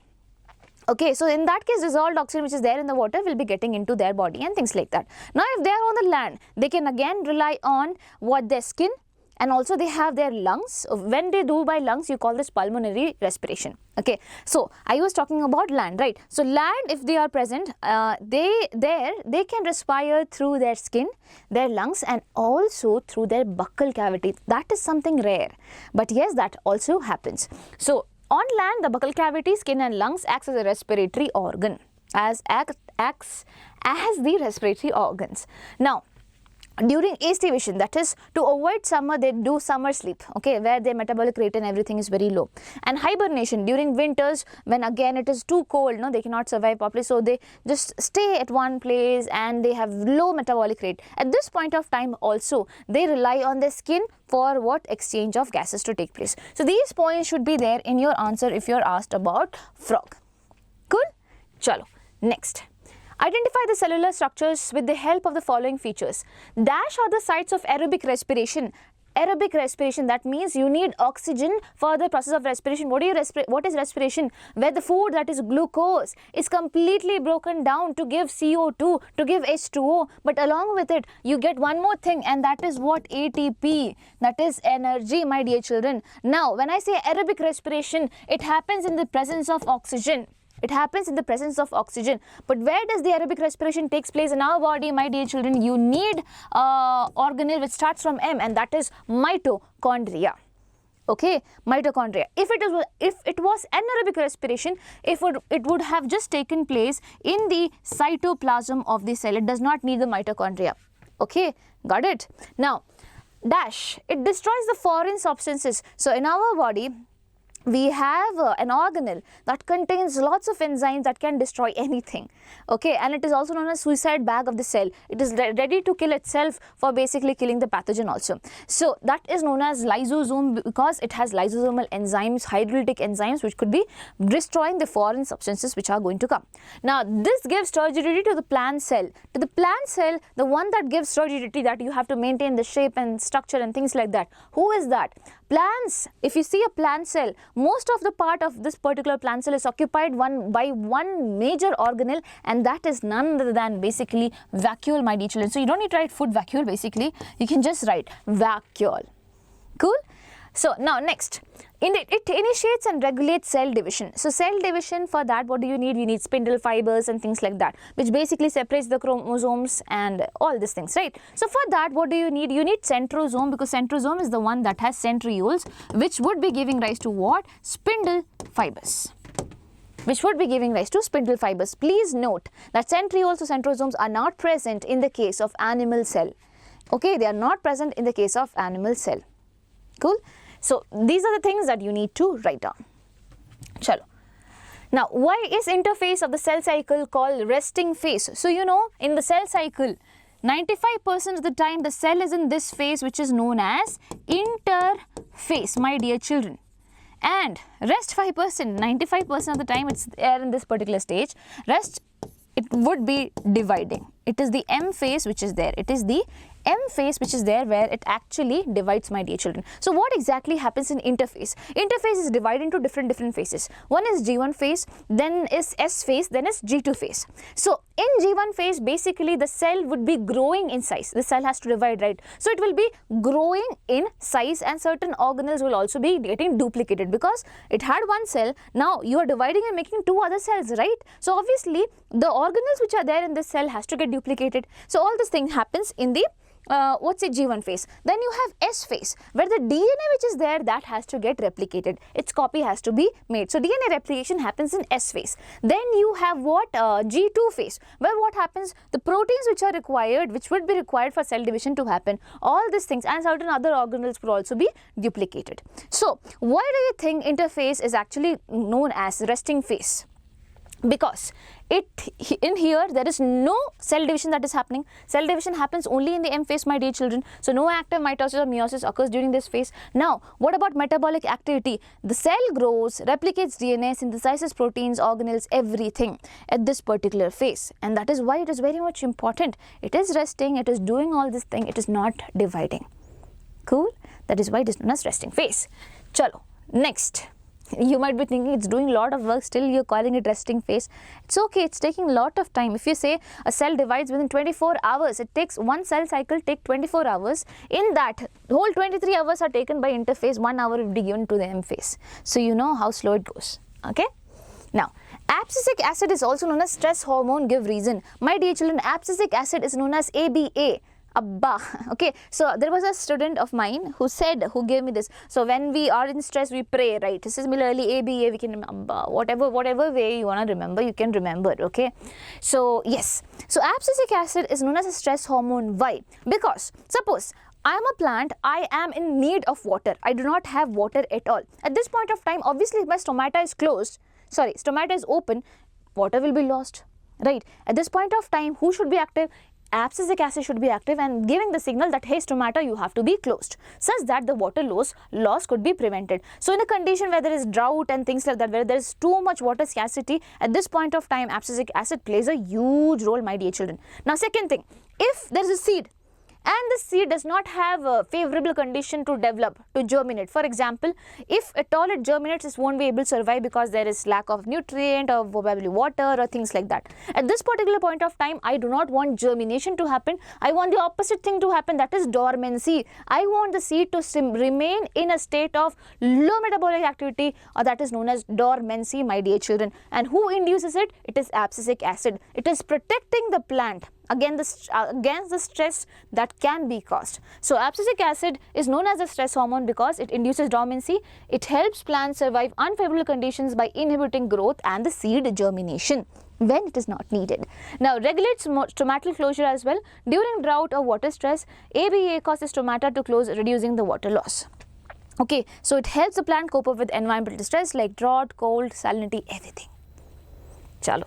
okay, so in that case, dissolved oxygen which is there in the water will be getting into their body and things like that. Now, if they are on the land, they can again rely on what, their skin, and also they have their lungs. When they do by lungs, you call this pulmonary respiration. Okay, so I was talking about land, right? So land, if they are present, they can respire through their skin, their lungs, and also through their buccal cavity. That is something rare, but yes, that also happens. So on land, the buccal cavity, skin and lungs acts as a respiratory organ, acts as the respiratory organs. Now, During estivation, that is to avoid summer, they do summer sleep, okay, where their metabolic rate and everything is very low. And hibernation during winters, when again it is too cold, no, they cannot survive properly, so they just stay at one place and they have low metabolic rate. At this point of time also, they rely on their skin for what? Exchange of gases to take place. So these points should be there in your answer if you are asked about frog. Cool? Chalo. Next. Identify the cellular structures with the help of the following features. Dash are the sites of aerobic respiration. Aerobic respiration, that means you need oxygen for the process of respiration. What is respiration? Where the food, that is glucose, is completely broken down to give CO2, to give H2O, but along with it you get one more thing, and that is what? ATP, that is energy, my dear children. Now when I say aerobic respiration, it happens in the presence of oxygen. It happens in the presence of oxygen. But where does the aerobic respiration takes place in our body, my dear children? You need organelle which starts from M, and that is mitochondria. Okay, mitochondria. If it was anaerobic respiration, it would have just taken place in the cytoplasm of the cell. It does not need the mitochondria. Okay, got it? Now, dash, it destroys the foreign substances. So in our body, we have an organelle that contains lots of enzymes that can destroy anything, okay, and it is also known as suicide bag of the cell. It is ready to kill itself for basically killing the pathogen also. So that is known as lysosome because it has lysosomal enzymes, hydrolytic enzymes, which could be destroying the foreign substances which are going to come. Now this gives turgidity to the plant cell. To the plant cell, the one that gives turgidity, that you have to maintain the shape and structure and things like that. Who is that? Plants. If you see a plant cell, most of the part of this particular plant cell is occupied by one major organelle, and that is none other than basically vacuole, my dear children. So you don't need to write food vacuole basically, you can just write vacuole. Cool? So now next, it initiates and regulates cell division. So cell division, for that what do you need? You need spindle fibers and things like that, which basically separates the chromosomes and all these things, right? So for that what do you need? You need centrosome, because centrosome is the one that has centrioles, which would be giving rise to what? Spindle fibers. Which would be giving rise to spindle fibers. Please note that centrioles or centrosomes are not present in the case of animal cell. Okay, they are not present in the case of animal cell. Cool? So these are the things that you need to write down. Chalo. Now, why is interphase of the cell cycle called resting phase? So you know, in the cell cycle, 95% of the time the cell is in this phase, which is known as interphase, my dear children. And rest 5%, 95% of the time it's there in this particular stage. Rest, it would be dividing. It is the M phase which is there. It is the M phase which is there where it actually divides, my dear children. So what exactly happens in interphase? Interphase is divided into different phases. One is G1 phase, then is S phase, then is G2 phase. So in G1 phase, basically the cell would be growing in size. The cell has to divide, right? So it will be growing in size, and certain organelles will also be getting duplicated because it had one cell. Now you are dividing and making two other cells, right? So obviously the organelles which are there in this cell has to get duplicated. So all this thing happens in the G1 phase. Then you have S phase, where the DNA which is there, that has to get replicated. Its copy has to be made. So DNA replication happens in S phase. Then you have what? G2 phase, where what happens? The proteins which are required, which would be required for cell division to happen, all these things and certain other organelles would also be duplicated. So why do you think interphase is actually known as resting phase? Because in here there is no cell division that is happening. Cell division happens only in the M phase, my dear children. So no active mitosis or meiosis occurs during this phase. Now what about metabolic activity? The cell grows, replicates DNA, synthesizes proteins, organelles, everything at this particular phase, and that is why it is very much important. It is resting, it is doing all this thing, it is not dividing. Cool? That is why it is known as resting phase. Chalo, next. You might be thinking it's doing a lot of work, still you're calling it resting phase. It's okay, it's taking a lot of time. If you say a cell divides within 24 hours, it takes one cell cycle take 24 hours. In that, whole 23 hours are taken by interphase, 1 hour will be given to the M phase. So you know how slow it goes. Okay? Now, abscisic acid is also known as stress hormone give reason. My dear children, abscisic acid is known as ABA. Abba. Okay, so there was a student of mine who gave me this. So when we are in stress, we pray, right? Similarly, ABA, we can remember whatever way you want to remember, you can remember. Okay, so yes, so abscisic acid is known as a stress hormone. Why? Because suppose I am a plant, I am in need of water, I do not have water at all. At this point of time, obviously if my stomata is open, water will be lost, right? At this point of time, who should be active? Abscisic acid should be active and giving the signal that, hey, stomata, you have to be closed, such that the water loss could be prevented. So in a condition where there is drought and things like that, where there is too much water scarcity, at this point of time, abscisic acid plays a huge role, my dear children. Now, second thing, if there is a seed, and the seed does not have a favorable condition to develop, to germinate. For example, if at all it germinates, it won't be able to survive because there is lack of nutrient or probably water or things like that. At this particular point of time, I do not want germination to happen. I want the opposite thing to happen, that is dormancy. I want the seed to remain in a state of low metabolic activity, or that is known as dormancy, my dear children. And who induces it? It is abscisic acid. It is protecting the plant against the stress that can be caused. So abscisic acid is known as a stress hormone because it induces dormancy. It helps plants survive unfavorable conditions by inhibiting growth and the seed germination when it is not needed. Now, regulates stomatal closure as well. During drought or water stress, ABA causes stomata to close, reducing the water loss. Okay, so it helps the plant cope up with environmental stress like drought, cold, salinity, everything. Chalo.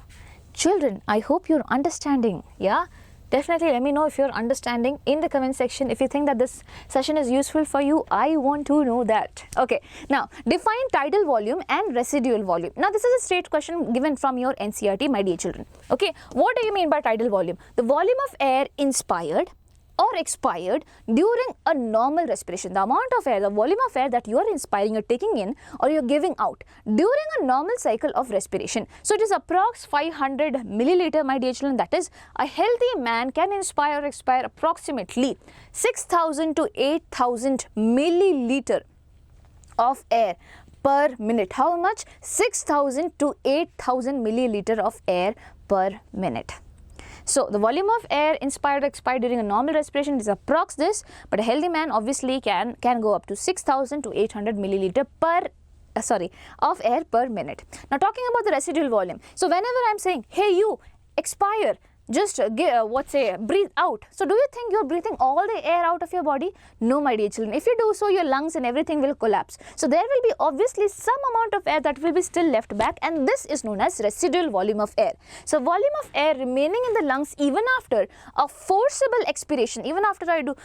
Children, I hope you're understanding. Yeah, definitely let me know if you're understanding in the comment section. If you think that this session is useful for you, I want to know that. Okay, now define tidal volume and residual volume. Now this is a straight question given from your NCERT, my dear children. Okay, what do you mean by tidal volume? The volume of air inspired or expired during a normal respiration, the amount of air, the volume of air that you are inspiring, you're taking in or you're giving out during a normal cycle of respiration. So it is approx 500 milliliter, my dear children. That is, a healthy man can inspire or expire approximately 6,000 to 8,000 milliliter of air per minute. How much? 6,000 to 8,000 milliliter of air per minute. So the volume of air inspired or expired during a normal respiration is approx this, but a healthy man obviously can go up to 6,000 to 800 milliliter of air per minute. Now talking about the residual volume. So whenever I'm saying, hey you, expire, just breathe out. So do you think you're breathing all the air out of your body? No, my dear children. If you do so, your lungs and everything will collapse. So there will be obviously some amount of air that will be still left back, and this is known as residual volume of air. So volume of air remaining in the lungs even after a forcible expiration, even after I do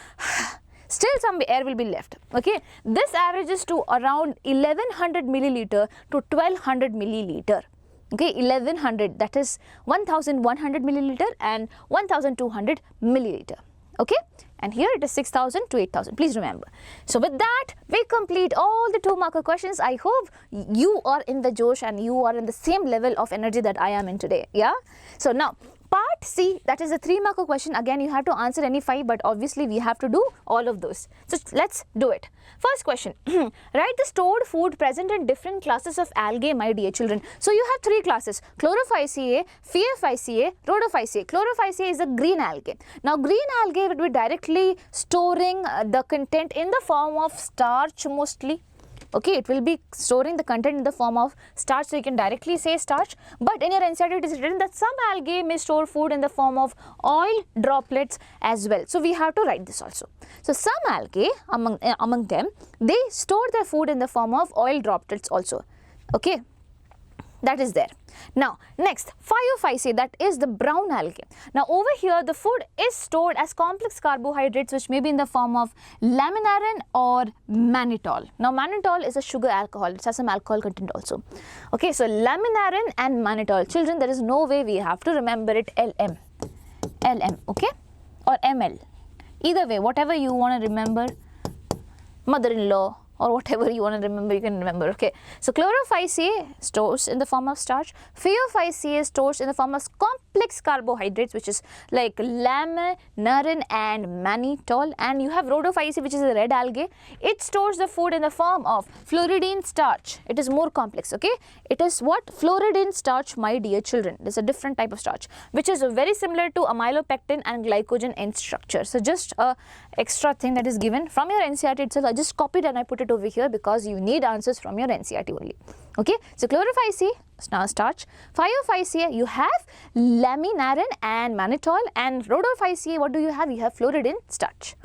still some air will be left. Okay, this averages to around 1100 milliliter to 1200 milliliter. Okay, 1100, that is 1100 milliliter and 1200 milliliter. Okay, and here it is 6,000 to 8,000. Please remember. So with that, we complete all the 2 marker questions. I hope you are in the Josh and you are in the same level of energy that I am in today. Yeah. So now, part C, that is a 3 marker question. Again, you have to answer any 5, but obviously we have to do all of those. So let's do it. First question, write the stored food present in different classes of algae, my dear children. So you have 3 classes, Chlorophyceae, Phaeophyceae, Rhodophyceae. Chlorophyceae is a green algae. Now green algae would be directly storing the content in the form of starch mostly. Okay, it will be storing the content in the form of starch, so you can directly say starch. But in your NCERT it is written that some algae may store food in the form of oil droplets as well. So we have to write this also. So some algae among them, they store their food in the form of oil droplets also. Okay, that is there. Now next, Phaeophyceae, that is the brown algae. Now over here the food is stored as complex carbohydrates which may be in the form of laminarin or mannitol. Now mannitol is a sugar alcohol, it has some alcohol content also. Okay, so laminarin and mannitol. Children, there is no way we have to remember it LM, okay, or ML. Either way, whatever you want to remember, mother-in-law, or whatever you want to remember, you can remember. Okay, so chlorophyceae stores in the form of starch, phaeophyceae stores in the form of complex carbohydrates, which is like laminarin and mannitol, and you have rhodophyceae, which is a red algae. It stores the food in the form of fluoridine starch. It is more complex. Okay, it is what? Fluoridine starch, my dear children. It is a different type of starch, which is very similar to amylopectin and glycogen in structure. So just a extra thing that is given from your NCERT itself. I just copied and I put it over here because you need answers from your NCERT only. Okay, so chlorophyceae, starch, phaeophyceae, you have laminarin and mannitol, and rhodophyceae, what do you have? You have fluoridine starch.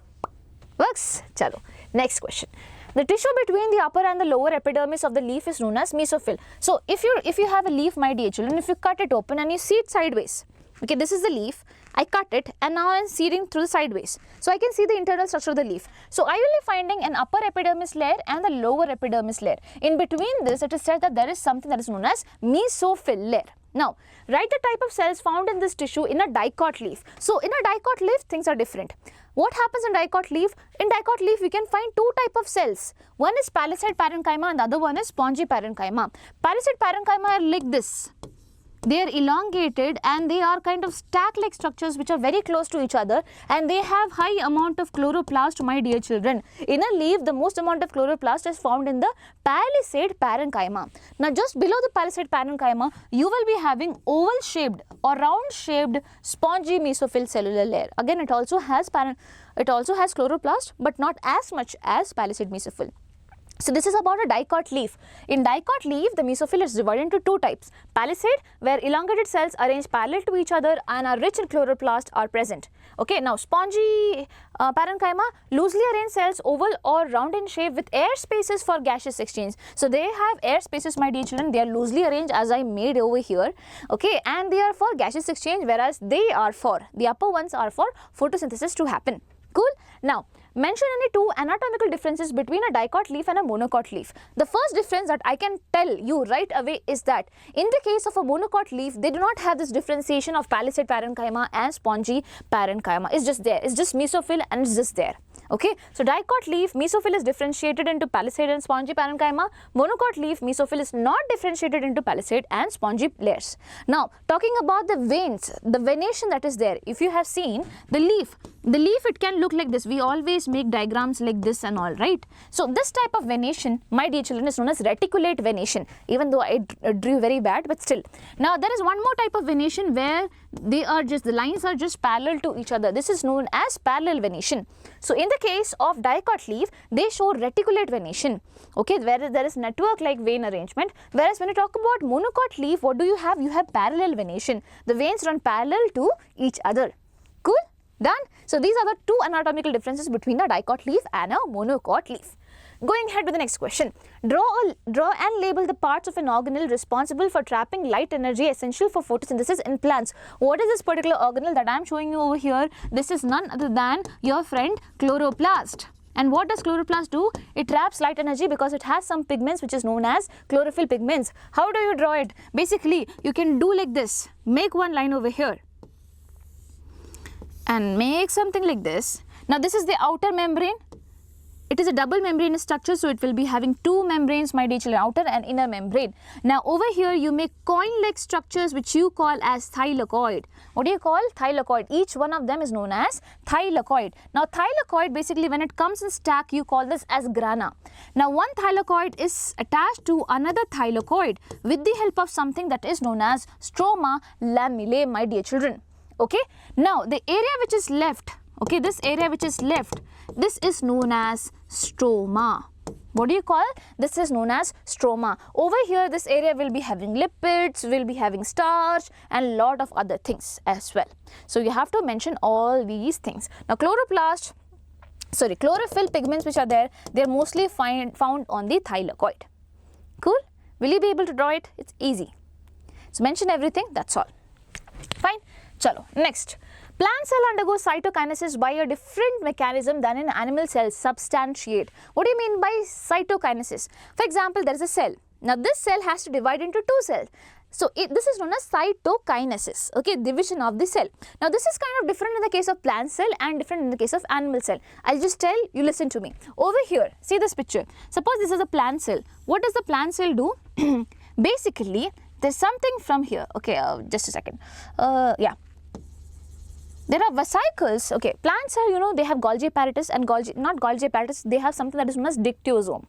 Works? Chalo. Next question. The tissue between the upper and the lower epidermis of the leaf is known as mesophyll. So if you have a leaf, my dear children, if you cut it open and you see it sideways, okay, this is the leaf, I cut it and now I am seeding through the sideways. So I can see the internal structure of the leaf. So I will be finding an upper epidermis layer and the lower epidermis layer. In between this, it is said that there is something that is known as mesophyll layer. Now, write the type of cells found in this tissue in a dicot leaf. So in a dicot leaf, things are different. What happens in dicot leaf? In dicot leaf, we can find two types of cells. One is palisade parenchyma and the other one is spongy parenchyma. Palisade parenchyma are like this. They are elongated and they are kind of stack-like structures which are very close to each other, and they have high amount of chloroplast, my dear children. In a leaf, the most amount of chloroplast is found in the palisade parenchyma. Now just below the palisade parenchyma, you will be having oval-shaped or round-shaped spongy mesophyll cellular layer. Again, it also has chloroplast, but not as much as palisade mesophyll. So this is about a dicot leaf. In dicot leaf, the mesophyll is divided into two types. Palisade, where elongated cells arranged parallel to each other and are rich in chloroplast are present. Okay, now spongy parenchyma, loosely arranged cells, oval or round in shape with air spaces for gaseous exchange. So they have air spaces, my dear children. They are loosely arranged as I made over here. Okay, and they are for gaseous exchange, whereas the upper ones are for photosynthesis to happen. Cool. Now, mention any two anatomical differences between a dicot leaf and a monocot leaf. The first difference that I can tell you right away is that in the case of a monocot leaf, they do not have this differentiation of palisade parenchyma and spongy parenchyma. It's just there. It's just mesophyll and it's just there. Okay, so dicot leaf, mesophyll is differentiated into palisade and spongy parenchyma. Monocot leaf, mesophyll is not differentiated into palisade and spongy layers. Now, talking about the veins, the venation that is there, if you have seen the leaf, it can look like this. We always make diagrams like this and all, right? So this type of venation, my dear children, is known as reticulate venation, even though I drew very bad, but still. Now there is one more type of venation where the lines are just parallel to each other. This is known as parallel venation. So in the case of dicot leaf, they show reticulate venation, okay, where there is network like vein arrangement, whereas when you talk about monocot leaf, what do you have? You have parallel venation. The veins run parallel to each other. Cool? Done? So these are the two anatomical differences between a dicot leaf and a monocot leaf. Going ahead with the next question. Draw and label the parts of an organelle responsible for trapping light energy essential for photosynthesis in plants. What is this particular organelle that I am showing you over here? This is none other than your friend chloroplast. And what does chloroplast do? It traps light energy because it has some pigments which is known as chlorophyll pigments. How do you draw it? Basically, you can do like this. Make one line over here and make something like this. Now this is the outer membrane. It is a double membrane structure, so it will be having two membranes, my dear children, outer and inner membrane. Now over here you make coin-like structures which you call as thylakoid. What do you call? Thylakoid. Each one of them is known as thylakoid. Now thylakoid, basically when it comes in stack, you call this as grana. Now one thylakoid is attached to another thylakoid with the help of something that is known as stroma lamellae, my dear children. Okay, now the area which is left, okay, this area which is left, this is known as stroma. What do you call? This is known as stroma. Over here, this area will be having lipids, will be having starch and lot of other things as well. So you have to mention all these things. Now chlorophyll pigments which are there, they are mostly found on the thylakoid. Cool? Will you be able to draw it? It's easy. So mention everything, that's all. Fine. Chalo, next. Plant cell undergoes cytokinesis by a different mechanism than in animal cells. Substantiate. What do you mean by cytokinesis? For example, there is a cell. Now this cell has to divide into two cells. So this is known as cytokinesis, okay, division of the cell. Now this is kind of different in the case of plant cell and different in the case of animal cell. I'll just tell you, listen to me. Over here, see this picture. Suppose this is a plant cell. What does the plant cell do? Basically, there's something from here. Okay, just a second. Yeah. There are vesicles. Okay, plants are, you know, they have Golgi apparatus and not Golgi apparatus, they have something that is known as dictyosome.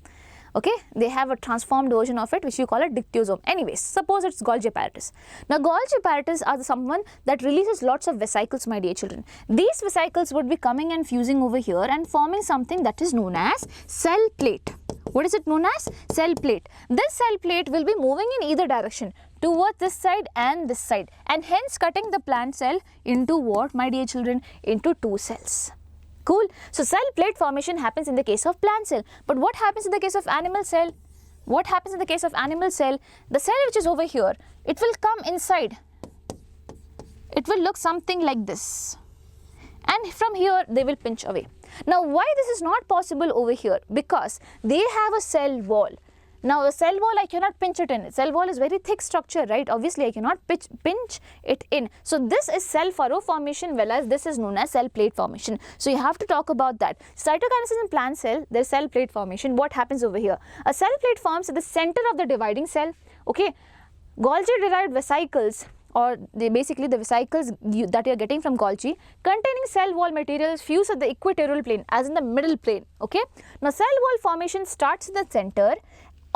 Okay, they have a transformed version of it which you call it dictyosome. Anyways, suppose it's Golgi apparatus. Now Golgi apparatus are someone that releases lots of vesicles, my dear children. These vesicles would be coming and fusing over here and forming something that is known as cell plate. What is it known as? Cell plate. This cell plate will be moving in either direction, towards this side and this side, and hence cutting the plant cell into what, my dear children? Into two cells. Cool. So cell plate formation happens in the case of plant cell. But what happens in the case of animal cell? What happens in the case of animal cell? The cell which is over here, it will come inside. It will look something like this. And from here they will pinch away. Now why this is not possible over here? Because they have a cell wall. Now the cell wall, I cannot pinch it in. Cell wall is very thick structure, right? Obviously I cannot pinch it in. So this is cell furrow formation, whereas this is known as cell plate formation. So you have to talk about that. Cytokinesis in plant cell, there is cell plate formation. What happens over here? A cell plate forms at the center of the dividing cell. Okay, Golgi derived vesicles, or basically the vesicles that you are getting from Golgi containing cell wall materials fuse at the equatorial plane, as in the middle plane. Okay, now cell wall formation starts in the center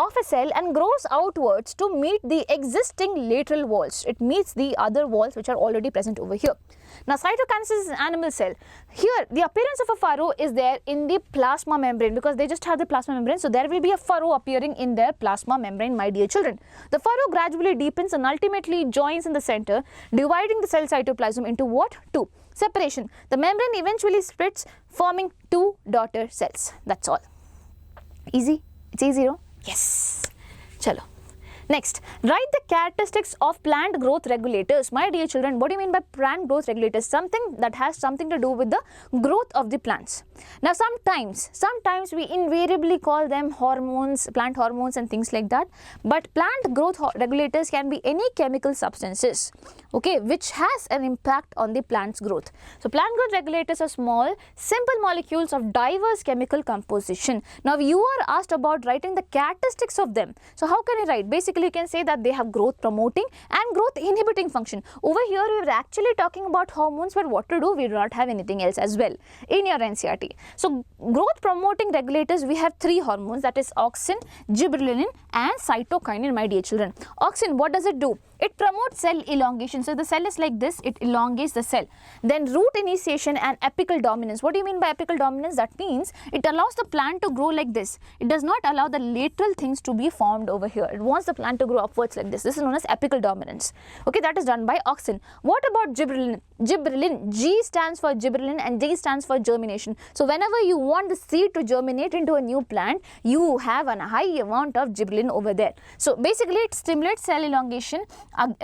of a cell and grows outwards to meet the existing lateral walls. It meets the other walls which are already present over here. Now cytokinesis is an animal cell. Here the appearance of a furrow is there in the plasma membrane, because they just have the plasma membrane, so there will be a furrow appearing in their plasma membrane, my dear children. The furrow gradually deepens and ultimately joins in the center, dividing the cell cytoplasm into what? Two. Separation. The membrane eventually splits, forming two daughter cells. That's all. Easy? It's easy, no? Yes. Chalo. Next, write the characteristics of plant growth regulators. My dear children, what do you mean by plant growth regulators? Something that has something to do with the growth of the plants. Now sometimes we invariably call them hormones, plant hormones and things like that. But plant growth regulators can be any chemical substances, okay, which has an impact on the plant's growth. So plant growth regulators are small, simple molecules of diverse chemical composition. Now you are asked about writing the characteristics of them. So how can I write? Basically you can say that they have growth promoting and growth inhibiting function. Over here we are actually talking about hormones, but what to do? We do not have anything else as well in your NCERT. So growth promoting regulators, we have three hormones, that is auxin, gibberellin and cytokinin, my dear children. Auxin, what does it do? It promotes cell elongation. So the cell is like this, it elongates the cell. Then root initiation and apical dominance. What do you mean by apical dominance? That means it allows the plant to grow like this. It does not allow the lateral things to be formed over here. It wants the plant to grow upwards like this. This is known as apical dominance. Okay, that is done by auxin. What about gibberellin? Gibberellin, G stands for gibberellin and G stands for germination. So whenever you want the seed to germinate into a new plant, you have a high amount of gibberellin over there. So basically it stimulates cell elongation,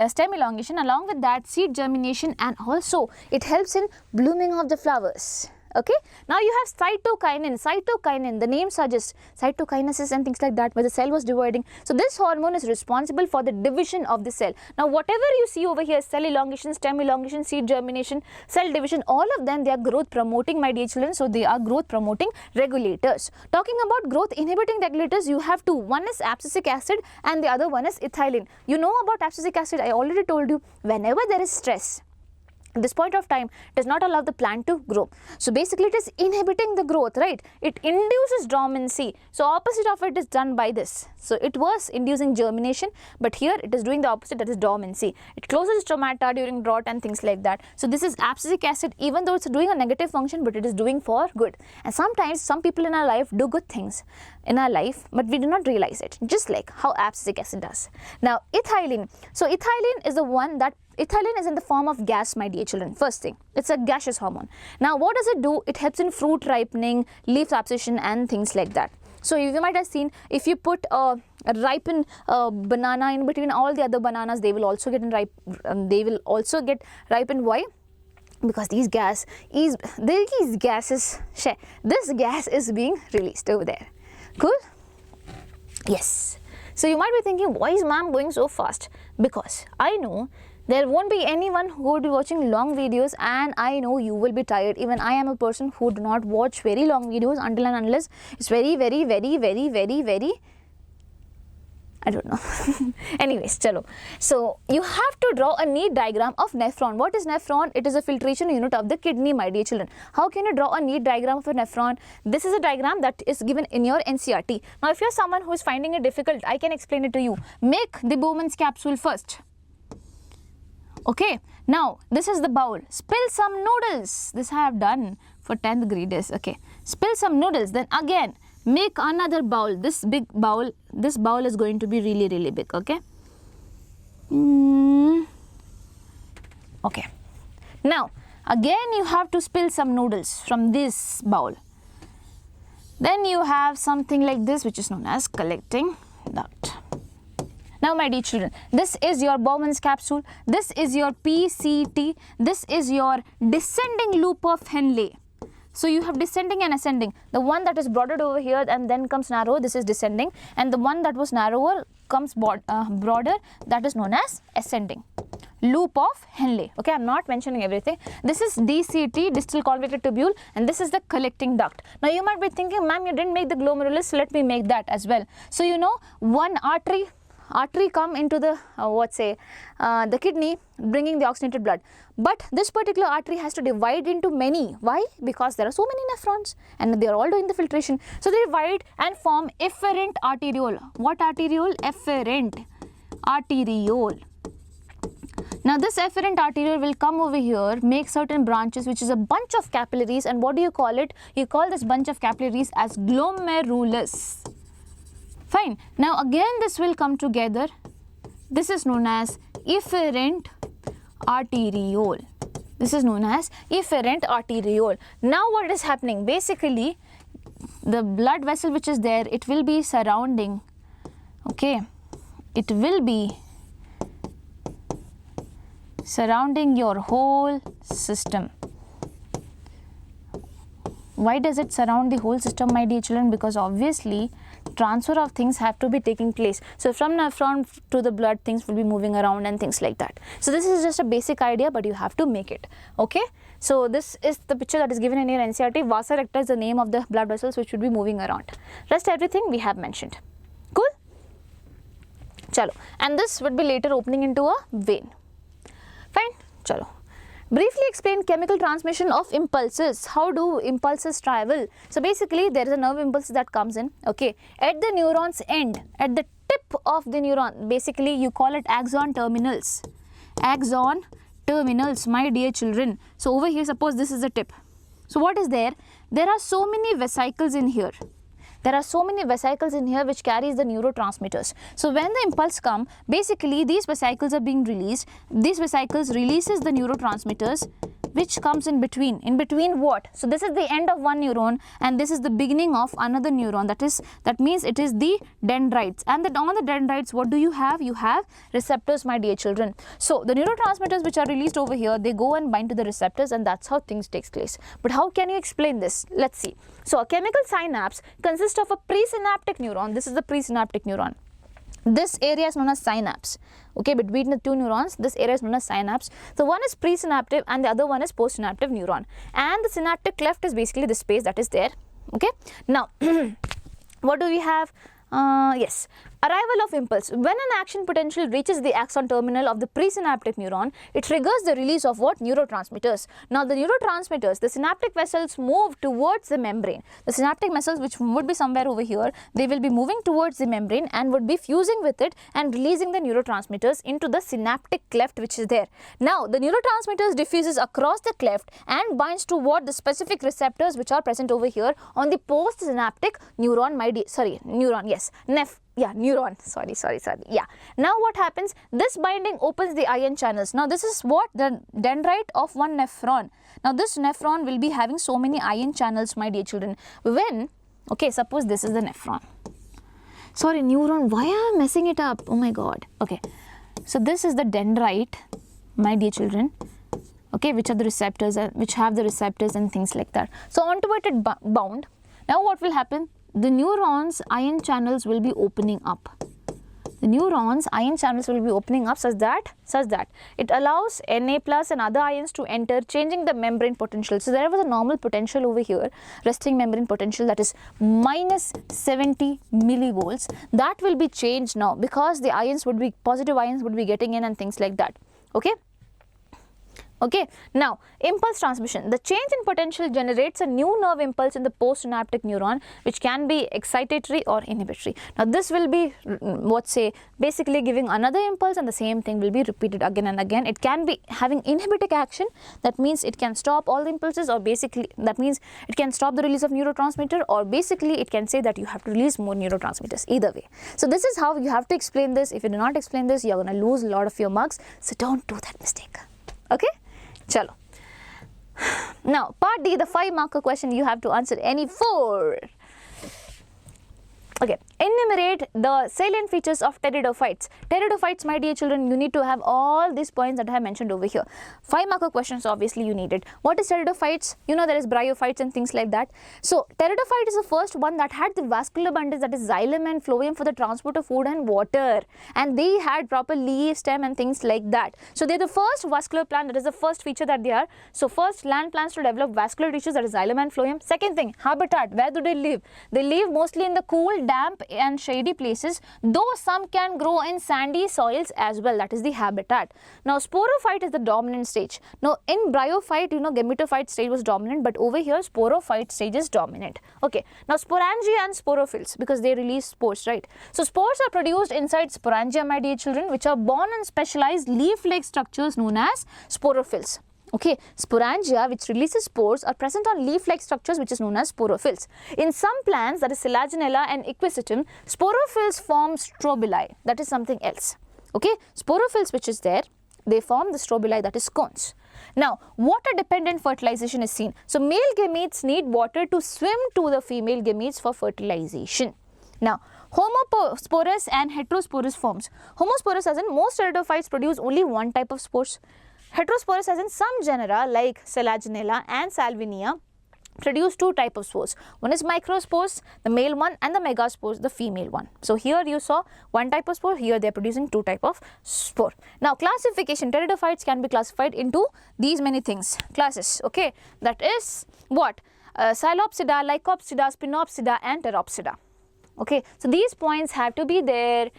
stem elongation, along with that seed germination, and also it helps in blooming of the flowers. Okay, now you have cytokinin. Cytokinin, the name suggests cytokinesis and things like that, where the cell was dividing. So this hormone is responsible for the division of the cell. Now whatever you see over here, cell elongation, stem elongation, seed germination, cell division, all of them, they are growth promoting, my dear children. So they are growth promoting regulators. Talking about growth inhibiting regulators, you have two. One is abscisic acid and the other one is ethylene. You know about abscisic acid, I already told you. Whenever there is stress, at this point of time, does not allow the plant to grow. So basically it is inhibiting the growth, right? It induces dormancy. So opposite of it is done by this. So it was inducing germination, but here it is doing the opposite, that is dormancy. It closes stomata during drought and things like that. So this is abscisic acid, even though it's doing a negative function, but it is doing for good. And sometimes some people in our life do good things in our life, but we do not realize it, just like how abscisic acid does. Now ethylene. So ethylene is the one that ethylene is in the form of gas, my dear children. First thing, it's a gaseous hormone. Now what does it do? It helps in fruit ripening, leaf abscission and things like that. So you might have seen, if you put a ripened banana in between all the other bananas, they will also get ripened. Why? Because this gas is being released over there. Cool? Yes. So you might be thinking, why is ma'am going so fast? Because I know there won't be anyone who would be watching long videos, and I know you will be tired. Even I am a person who do not watch very long videos until and unless it's very I don't know. Anyways, chalo. So you have to draw a neat diagram of nephron. What is nephron? It is a filtration unit of the kidney, my dear children. How can you draw a neat diagram of a nephron? This is a diagram that is given in your NCERT. Now, if you're someone who is finding it difficult, I can explain it to you. Make the Bowman's capsule first. Okay. Now, this is the bowl. Spill some noodles. This I have done for 10th graders. Okay. Spill some noodles. Then again, make another bowl. This big bowl, this bowl is going to be really big. Okay. Okay. Now, again you have to spill some noodles from this bowl. Then you have something like this, which is known as collecting duct. Now, my dear children, this is your Bowman's capsule. This is your PCT. This is your descending loop of Henle. So you have descending and ascending. The one that is broadened over here and then comes narrow, this is descending, and the one that was narrower comes broader, that is known as ascending. Loop of Henle. Okay, I'm not mentioning everything. This is DCT, distal convoluted tubule, and this is the collecting duct. Now you might be thinking, ma'am, you didn't make the glomerulus, so let me make that as well. So you know, one artery come into the the kidney, bringing the oxygenated blood, but this particular artery has to divide into many. Why? Because there are so many nephrons and they are all doing the filtration, so they divide and form efferent arteriole. What arteriole? Efferent arteriole. Now this efferent arteriole will come over here, make certain branches, which is a bunch of capillaries, and what do you call it? You call this bunch of capillaries as glomerulus. Fine. Now again this will come together. This is known as efferent arteriole. This is known as efferent arteriole. Now what is happening? Basically, the blood vessel which is there, it will be surrounding, okay, it will be surrounding your whole system. Why does it surround the whole system, my dear children? Because obviously transfer of things have to be taking place. So from nephron to the blood, things will be moving around and things like that. So this is just a basic idea, but you have to make it. Okay. So this is the picture that is given in your NCERT. Vasa recta is the name of the blood vessels which should be moving around. Rest everything we have mentioned. Cool. Chalo. And this would be later opening into a vein. Fine. Chalo. Briefly explain chemical transmission of impulses. How do impulses travel? So basically there is a nerve impulse that comes in, okay, at the neuron's end, at the tip of the neuron. Basically you call it axon terminals. Axon terminals, my dear children. So over here, suppose this is the tip. So what is there? There are so many vesicles in here. There are so many vesicles in here which carries the neurotransmitters. So when the impulse come, basically these vesicles are being released. These vesicles releases the neurotransmitters which comes in between. In between what? So this is the end of one neuron and this is the beginning of another neuron. That means it is the dendrites. And on the dendrites, what do you have? You have receptors, my dear children. So the neurotransmitters which are released over here, they go and bind to the receptors, and that's how things takes place. But how can you explain this? Let's see. So a chemical synapse consists of a presynaptic neuron. This is the presynaptic neuron. This area is known as synapse. Okay, between the two neurons, this area is known as synapse. So one is presynaptic and the other one is postsynaptic neuron. And the synaptic cleft is basically the space that is there. Okay. Now, what do we have? Yes, arrival of impulse. When an action potential reaches the axon terminal of the presynaptic neuron, it triggers the release of what? Neurotransmitters. Now the neurotransmitters, the synaptic vessels move towards the membrane. The synaptic vessels, which would be somewhere over here, they will be moving towards the membrane and would be fusing with it and releasing the neurotransmitters into the synaptic cleft which is there. Now the neurotransmitters diffuses across the cleft and binds toward the specific receptors which are present over here on the postsynaptic neuron, neuron, yes. Neuron. Sorry. Yeah. Now what happens? This binding opens the ion channels. Now this is what? The dendrite of one nephron. Now this nephron will be having so many ion channels, my dear children. When, okay, suppose this is the nephron. Sorry, neuron. Why am I messing it up? Oh my God. Okay. So this is the dendrite, my dear children. Okay, which are the receptors, which have the receptors and things like that. So onto it bound. Now what will happen? The neurons' ion channels will be opening up. the neurons ion channels will be opening up such that it allows Na plus and other ions to enter, changing the membrane potential. So there was a normal potential over here, resting membrane potential, that is minus 70 millivolts. That will be changed now because the ions would be, positive ions would be getting in and things like that. Okay. Okay, now impulse transmission. The change in potential generates a new nerve impulse in the postsynaptic neuron, which can be excitatory or inhibitory. Now this will be basically giving another impulse, and the same thing will be repeated again and again. It can be having inhibitic action, that means it can stop all the impulses, or basically that means it can stop the release of neurotransmitter, or basically it can say that you have to release more neurotransmitters, either way. So this is how you have to explain this. If you do not explain this, you are going to lose a lot of your marks, so don't do that mistake. Okay. Chalo. Now, part D, the 5-marker question, you have to answer any 4. Okay, enumerate the salient features of pteridophytes. Pteridophytes, my dear children, you need to have all these points that I have mentioned over here. 5-marker questions, obviously you need it. What is pteridophytes? You know there is bryophytes and things like that. So, pteridophyte is the first one that had the vascular bundles, that is xylem and phloem, for the transport of food and water. And they had proper leaf, stem and things like that. So, they are the first vascular plant, that is the first feature that they are. So, first land plants to develop vascular tissues, that is xylem and phloem. Second thing, habitat. Where do they live? They live mostly in the cool, damp and shady places, though some can grow in sandy soils as well, that is the habitat. Now sporophyte is the dominant stage. Now in bryophyte, you know, gametophyte stage was dominant, but over here sporophyte stage is dominant. Okay, now sporangia and sporophylls, because they release spores, right? So spores are produced inside sporangia, my dear children, which are born in specialized leaf-like structures known as sporophylls. Okay, sporangia, which releases spores, are present on leaf-like structures which is known as sporophylls. In some plants, that is Selaginella and Equisetum, sporophylls form strobili, that is something else. Okay, sporophylls which is there, they form the strobili, that is cones. Now, water-dependent fertilization is seen. So, male gametes need water to swim to the female gametes for fertilization. Now, homosporous and heterosporous forms. Homosporous as in most pteridophytes produce only one type of spores. Heterosporous as in some genera like Selaginella and Salvinia produce 2 types of spores. One is microspores, the male one, and the megaspores, the female one. So here you saw one type of spore, here they are producing 2 types of spore. Now classification, pteridophytes can be classified into these many things, classes, okay, that is what? Psilopsida, Lycopsida, Spinopsida and Pteropsida. Okay, so these points have to be there.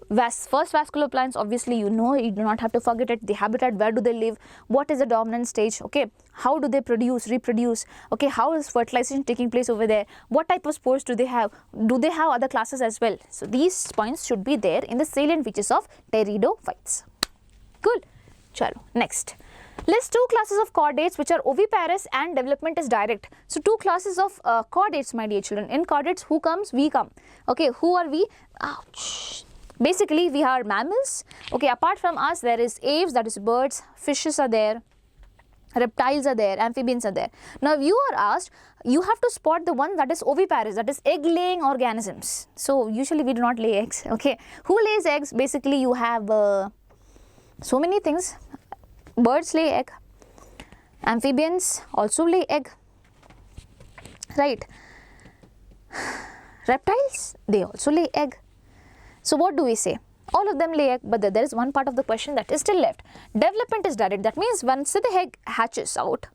First vascular plants, obviously you know, you do not have to forget it. The habitat, where do they live, what is the dominant stage, okay, how do they reproduce, okay, how is fertilization taking place over there, what type of spores do they have other classes as well. So these points should be there in the salient features of pteridophytes. Cool. Chalo, next. List 2 classes of chordates which are oviparous and development is direct. So 2 classes of chordates, my dear children. In chordates, who comes? We come. Okay, who are we? Ouch. Basically, we are mammals. Okay, apart from us, there is aves, that is birds, fishes are there, reptiles are there, amphibians are there. Now, if you are asked, you have to spot the one that is oviparous, that is egg-laying organisms. So, usually we do not lay eggs. Okay, who lays eggs? Basically, you have so many things. Birds lay egg, amphibians also lay egg, right? Reptiles, they also lay egg. So what do we say? All of them lay egg, but there is one part of the question that is still left. Development is direct. That means once the egg hatches out,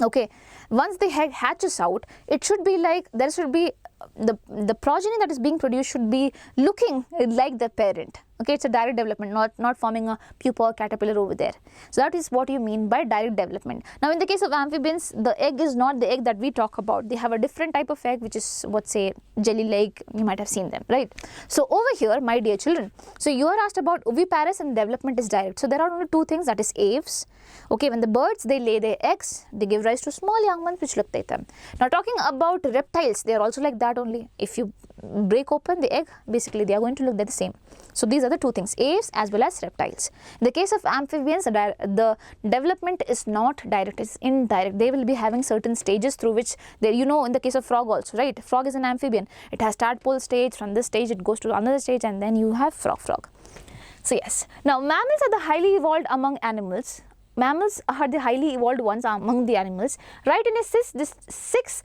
okay, once the egg hatches out, it should be like, there should be, the progeny that is being produced should be looking like the parent. Okay, it's a direct development, not forming a pupa or caterpillar over there. So that is what you mean by direct development. Now in the case of amphibians, the egg is not the egg that we talk about. They have a different type of egg, which is what, say, jelly-like. You might have seen them, right? So over here, my dear children, so you are asked about oviparous and development is direct. So there are only 2 things, that is aves. Okay, when the birds, they lay their eggs, they give rise to small young ones which look like them. Now talking about reptiles, they are also like that only. If you break open the egg, basically they are going to look the same. So these are the 2 things, aves as well as reptiles. In the case of amphibians, the development is not direct, it's indirect. They will be having certain stages through which they, you know, in the case of frog also, right? Frog is an amphibian. It has tadpole stage, from this stage it goes to another stage, and then you have frog. So yes, now mammals are the highly evolved among animals. Mammals are the highly evolved ones among the animals. Write in a 6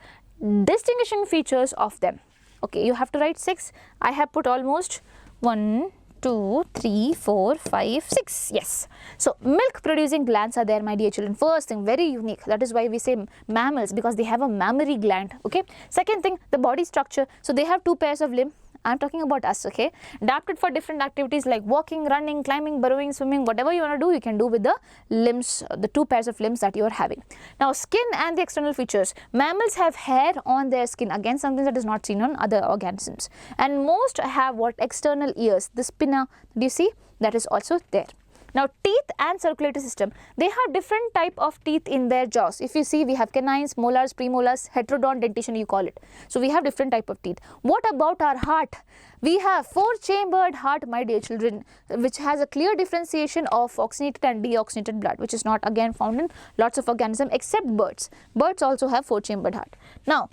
distinguishing features of them. Okay, you have to write 6. I have put almost 1, 2, 3, 4, 5, 6. Yes. So milk producing glands are there, my dear children. First thing, very unique. That is why we say mammals, because they have a mammary gland. Okay. Second thing, the body structure. So they have 2 pairs of limb. I'm talking about us, okay? Adapted for different activities like walking, running, climbing, burrowing, swimming, whatever you want to do, you can do with the limbs, the 2 pairs of limbs that you are having. Now, skin and the external features. Mammals have hair on their skin, again something that is not seen on other organisms. And most have what? External ears. The pinna, do you see? That is also there. Now, teeth and circulatory system, they have different type of teeth in their jaws. If you see, we have canines, molars, premolars, heterodont dentition you call it. So, we have different type of teeth. What about our heart? We have 4-chambered heart, my dear children, which has a clear differentiation of oxygenated and deoxygenated blood, which is not again found in lots of organisms except birds. Birds also have 4-chambered heart. Now,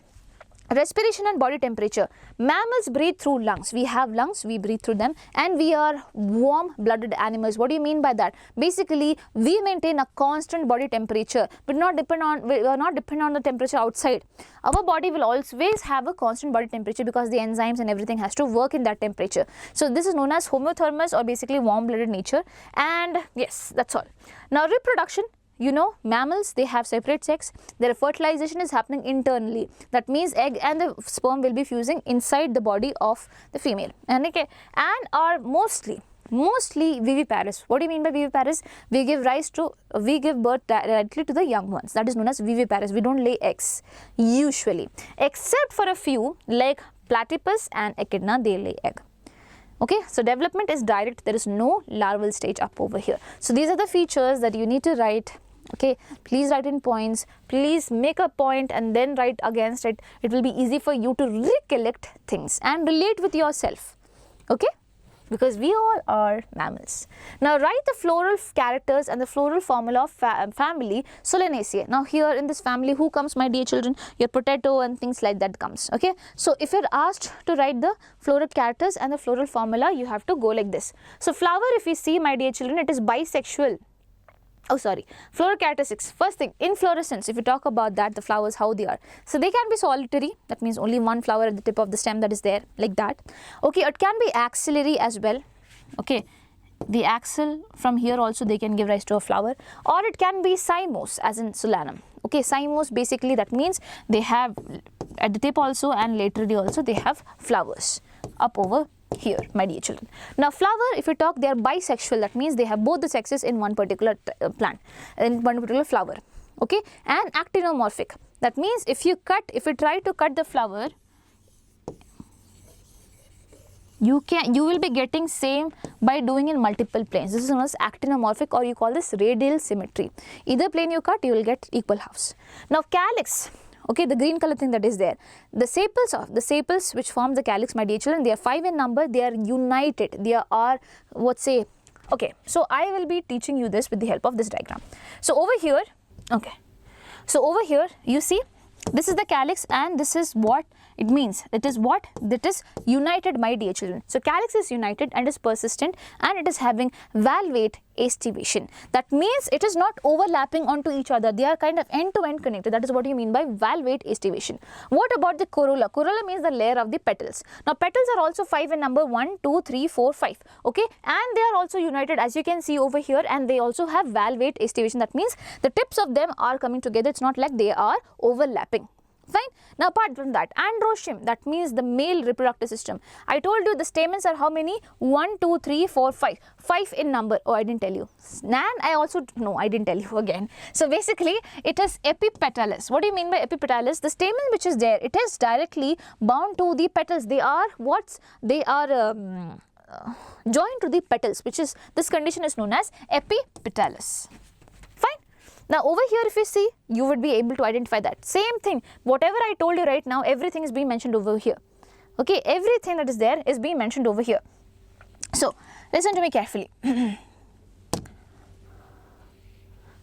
respiration and body temperature. Mammals breathe through lungs. We have lungs, we breathe through them, and we are warm-blooded animals. What do you mean by that? Basically, we maintain a constant body temperature, but we are not dependent on the temperature outside. Our body will always have a constant body temperature because the enzymes and everything has to work in that temperature. So this is known as homothermous, or basically warm-blooded nature. And yes, that's all. Now, reproduction. You know, mammals, they have separate sex. Their fertilization is happening internally. That means egg and the sperm will be fusing inside the body of the female. And okay, and are mostly viviparous. What do you mean by viviparous? We give birth directly to the young ones. That is known as viviparous. We don't lay eggs usually, except for a few like platypus and echidna, they lay egg. Okay, so development is direct. There is no larval stage up over here. So these are the features that you need to write. Okay, please write in points. Please make a point and then write against it. It will be easy for you to recollect things and relate with yourself. Okay, because we all are mammals. Now write the floral characters and the floral formula of family Solanaceae. Now here in this family, who comes, my dear children? Your potato and things like that comes. Okay, so if you're asked to write the floral characters and the floral formula, you have to go like this. So flower, if you see, my dear children, it is bisexual. Oh, sorry, floral characteristics. First thing, inflorescence, if you talk about that, the flowers, how they are. So they can be solitary, that means only one flower at the tip of the stem that is there, like that. Okay, it can be axillary as well. Okay, the axil from here also they can give rise to a flower, or it can be cymose, as in solanum. Okay, cymose, basically that means they have at the tip also and laterally also they have flowers up over here, my dear children. Now flower, if you talk, they are bisexual, that means they have both the sexes in one particular plant, in one particular flower. Okay, and actinomorphic, that means if you try to cut the flower, you will be getting same by doing in multiple planes. This is known as actinomorphic, or you call this radial symmetry. Either plane you cut, you will get equal halves. Now calyx. Okay, the green color thing that is there. The sepals which form the calyx, my dear children, they are 5 in number. They are united. They are okay. So I will be teaching you this with the help of this diagram. So over here, okay. So over here, you see, this is the calyx, and this is what it means. It is what? That is united, my dear children. So calyx is united and is persistent, and it is having valvate aestivation. That means it is not overlapping onto each other. They are kind of end to end connected. That is what you mean by valvate aestivation. What about the corolla? Corolla means the layer of the petals. Now petals are also 5 in number, 1, 2, 3, 4, 5. Okay, and they are also united, as you can see over here, and they also have valvate aestivation. That means the tips of them are coming together. It's not like they are overlapping. Fine. Now apart from that, androecium, that means the male reproductive system. I told you the stamens are how many? 1, 2, 3, 4, 5. 5 in number. Oh, I didn't tell you. And I didn't tell you again. So basically, it is epipetalous. What do you mean by epipetalous? The stamen which is there, it is directly bound to the petals. They are what? They are joined to the petals, which is, this condition is known as epipetalous. Fine. Now over here, if you see, you would be able to identify that. Same thing, whatever I told you right now, everything is being mentioned over here. Okay, everything that is there is being mentioned over here. So listen to me carefully.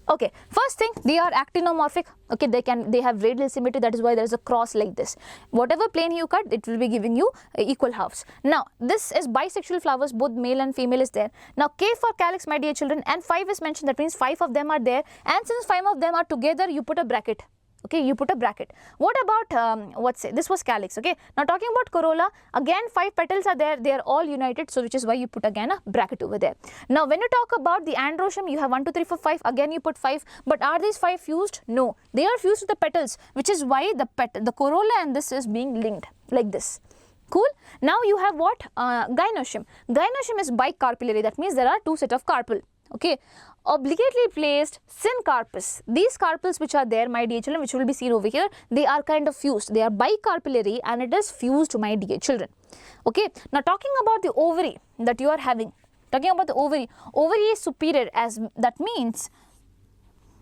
Okay, first thing, they are actinomorphic. Okay, they have radial symmetry. That is why there is a cross like this. Whatever plane you cut, it will be giving you equal halves. Now this is bisexual flowers, both male and female is there. Now K for calyx, my dear children, and 5 is mentioned. That means 5 of them are there, and since 5 of them are together, you put a bracket. Okay, you put a bracket. What about this was calyx. Okay, now talking about corolla, again 5 petals are there, they are all united, so which is why you put again a bracket over there. Now when you talk about the androecium, you have 1 2 3 4 5, again you put 5, but are these 5 fused? No, they are fused with the petals, which is why the corolla and this is being linked like this. Cool. Now you have what? Gynoecium. Gynoecium is bicarpellary, that means there are 2 set of carpel. Okay, obligately placed syncarpus. These carpels which are there, my dear children, which will be seen over here, they are kind of fused. They are bicarpellary and it is fused, my dear children. Okay, now talking about the ovary that you are having, talking about the ovary is superior, as that means,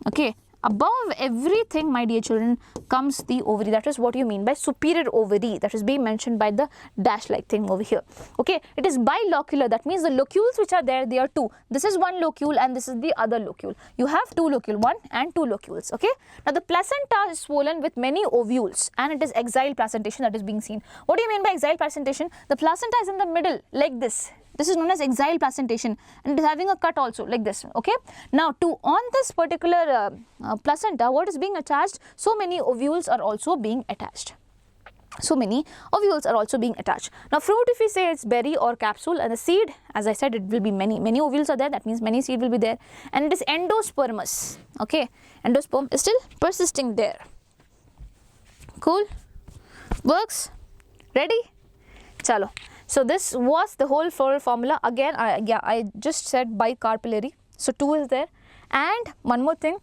okay, above everything, my dear children, comes the ovary. That is what you mean by superior ovary. That is being mentioned by the dash like thing over here. Okay, it is bilocular. That means the locules which are there, they are 2. This is one locule and this is the other locule. You have 2 locule, 1 and 2 locules. Okay, now the placenta is swollen with many ovules and it is axile placentation that is being seen. What do you mean by axile placentation? The placenta is in the middle like this. This is known as axile placentation and it is having a cut also like this. Okay, now on this particular placenta, what is being attached? So many ovules are also being attached. So many ovules are also being attached. Now fruit, if we say it's berry or capsule, and the seed, as I said, it will be many ovules are there, that means many seed will be there, and it is endospermous. Okay, endosperm is still persisting there. Cool, works, ready, chalo. So this was the whole floral formula. Again, I just said bicarpellary, so 2 is there, and one more thing,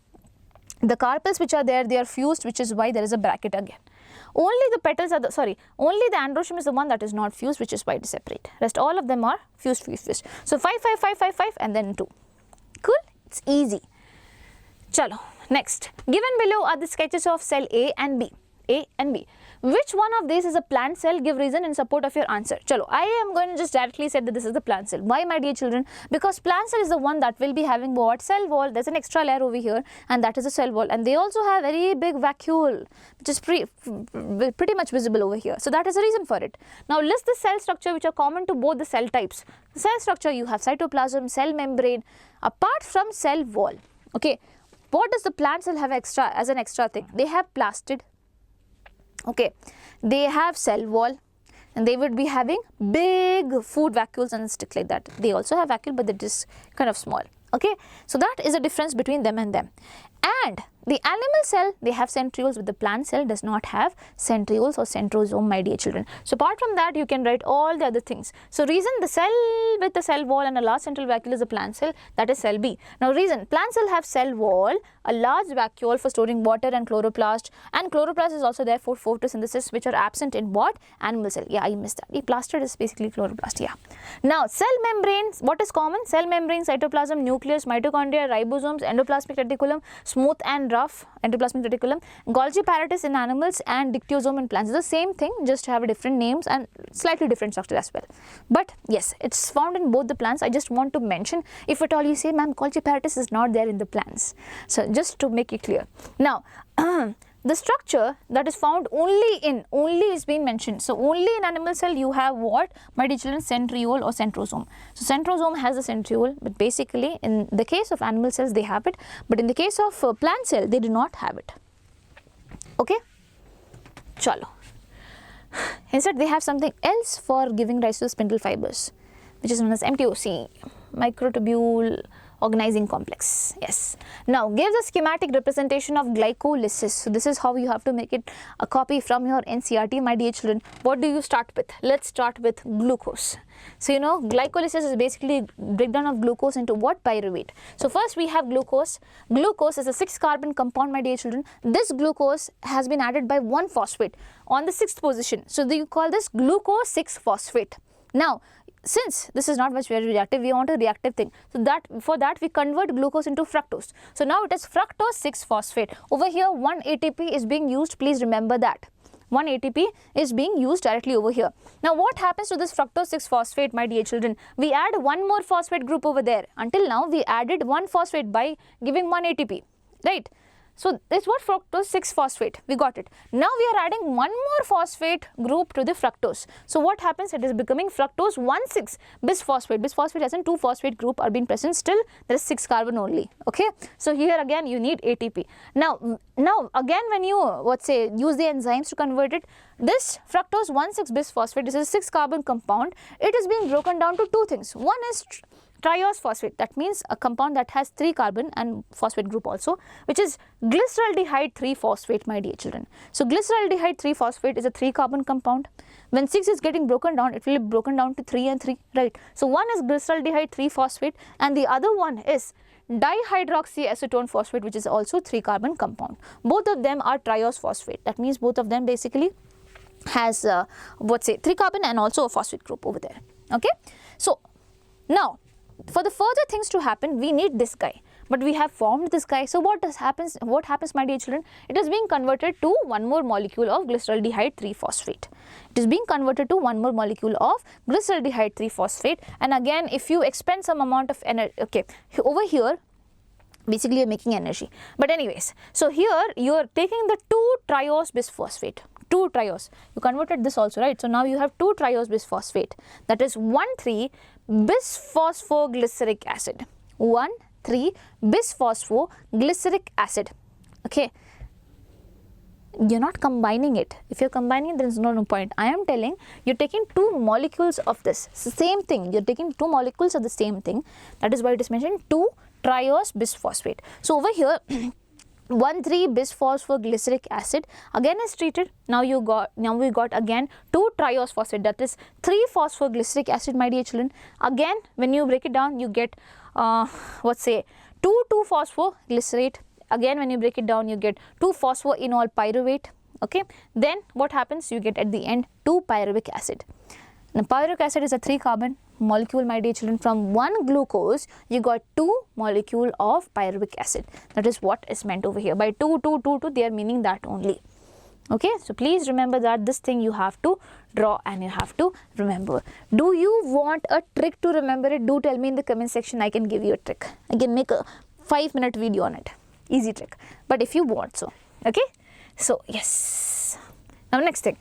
the carpels which are there, they are fused, which is why there is a bracket again. Only the petals are only the androecium is the one that is not fused, which is why it is separate. Rest all of them are fused. So 5 5 5 5 5 and then 2. Cool, it's easy. Chalo, next, given below are the sketches of cell A and B. Which one of these is a plant cell? Give reason in support of your answer. Chalo, I am going to just directly say that this is the plant cell. Why, my dear children? Because plant cell is the one that will be having what? Cell wall. There's an extra layer over here and that is a cell wall, and they also have very big vacuole which is pretty much visible over here. So that is the reason for it. Now list the cell structure which are common to both the cell types. The cell structure, you have cytoplasm, cell membrane, apart from cell wall. Okay, what does the plant cell have extra as an extra thing? They have plastid. Okay, they have cell wall and they would be having big food vacuoles and stick like that. They also have vacuole, but it is kind of small. Okay, so that is the difference between them and them. And the animal cell, they have centrioles, but the plant cell does not have centrioles or centrosome, my dear children. So apart from that, you can write all the other things. So reason, the cell with the cell wall and a large central vacuole is a plant cell, that is cell B. Now reason, plant cell have cell wall, a large vacuole for storing water and chloroplast is also there for photosynthesis, which are absent in what? Animal cell. Yeah, I missed that. The plastid is basically chloroplast. Yeah. Now cell membranes, what is common? Cell membrane, cytoplasm, nucleus, mitochondria, ribosomes, endoplasmic reticulum, smooth and rough endoplasmic reticulum, Golgi apparatus in animals, and dictyosome in plants. It's the same thing, just have different names and slightly different structure as well. But yes, it's found in both the plants. I just want to mention, if at all you say, ma'am, Golgi apparatus is not there in the plants. So just to make it clear. Now, the structure that is found only is being mentioned. So only in animal cell you have what, my dear children? Centriole or centrosome. So centrosome has a centriole, but basically in the case of animal cells they have it, but in the case of plant cell they do not have it. Okay, chalo. Instead they have something else for giving rise to spindle fibers, which is known as MTOC, microtubule organizing complex. Yes. Now gives a schematic representation of glycolysis. So this is how you have to make it a copy from your NCERT, my dear children. What do you start with? Let's start with glucose. So you know, glycolysis is basically breakdown of glucose into what? Pyruvate. So first we have glucose. Glucose is a 6-carbon compound, my dear children. This glucose has been added by 1 phosphate on the 6th position. So you call this glucose 6-phosphate. Now since this is not much very reactive, we want a reactive thing. So that for that we convert glucose into fructose. So now it is fructose 6-phosphate. Over here 1 ATP is being used, please remember that. 1 ATP is being used directly over here. Now what happens to this fructose 6-phosphate, my dear children? We add one more phosphate group over there. Until now we added 1 phosphate by giving 1 ATP, right? So it's what fructose 6-phosphate. We got it. Now we are adding one more phosphate group to the fructose. So what happens? It is becoming fructose 1,6-bisphosphate. Bisphosphate as in 2 phosphate group are being present. Still there is 6 carbon only. Okay. So here again you need ATP. Now again when you use the enzymes to convert it, this fructose 1,6-bisphosphate, this is a 6 carbon compound. It is being broken down to 2 things. One is triose phosphate, that means a compound that has 3 carbon and phosphate group also, which is glyceraldehyde 3-phosphate, my dear children. So glyceraldehyde 3-phosphate is a 3 carbon compound. When 6 is getting broken down, it will be broken down to 3 and 3, right? So one is glyceraldehyde 3-phosphate and the other one is dihydroxyacetone phosphate, which is also 3 carbon compound. Both of them are triose phosphate. That means both of them basically has 3 carbon and also a phosphate group over there. Okay. So now for the further things to happen, we need this guy, but we have formed this guy. So what happens, my dear children? It is being converted to one more molecule of glyceraldehyde 3-phosphate. It is being converted to one more molecule of glyceraldehyde 3-phosphate. And again, if you expend some amount of energy, okay, over here basically you're making energy. But anyways, so here you're taking the 2-triose bisphosphate. 2-triose. You converted this also, right? So now you have 2-triose bisphosphate. That is 1,3-bisphosphoglyceric acid. 1,3-bisphosphoglyceric acid. Okay. You're not combining it. If you're combining, there is no point. I am telling you're taking 2 molecules of this. It's the same thing. You're taking 2 molecules of the same thing. That is why it is mentioned 2-triose bisphosphate. So over here 1,3-bisphosphoglyceric acid again is treated. Now we got again 2-triose phosphate, that is 3-phosphoglyceric acid, my dear children. Again when you break it down, you get 2,2-phosphoglycerate. Again when you break it down, you get 2-phosphoenol pyruvate. Okay. Then what happens? You get at the end 2-pyruvic acid. Now pyruvic acid is a 3 carbon molecule, my dear children. From 1 glucose you got 2 molecule of pyruvic acid. That is what is meant over here. By 2 they are meaning that only. Okay. So please remember that this thing you have to draw and you have to remember. Do you want a trick to remember it? Do tell me in the comment section. I can give you a trick. I can make a 5-minute video on it. Easy trick. But if you want so. Okay. So yes. Now next thing.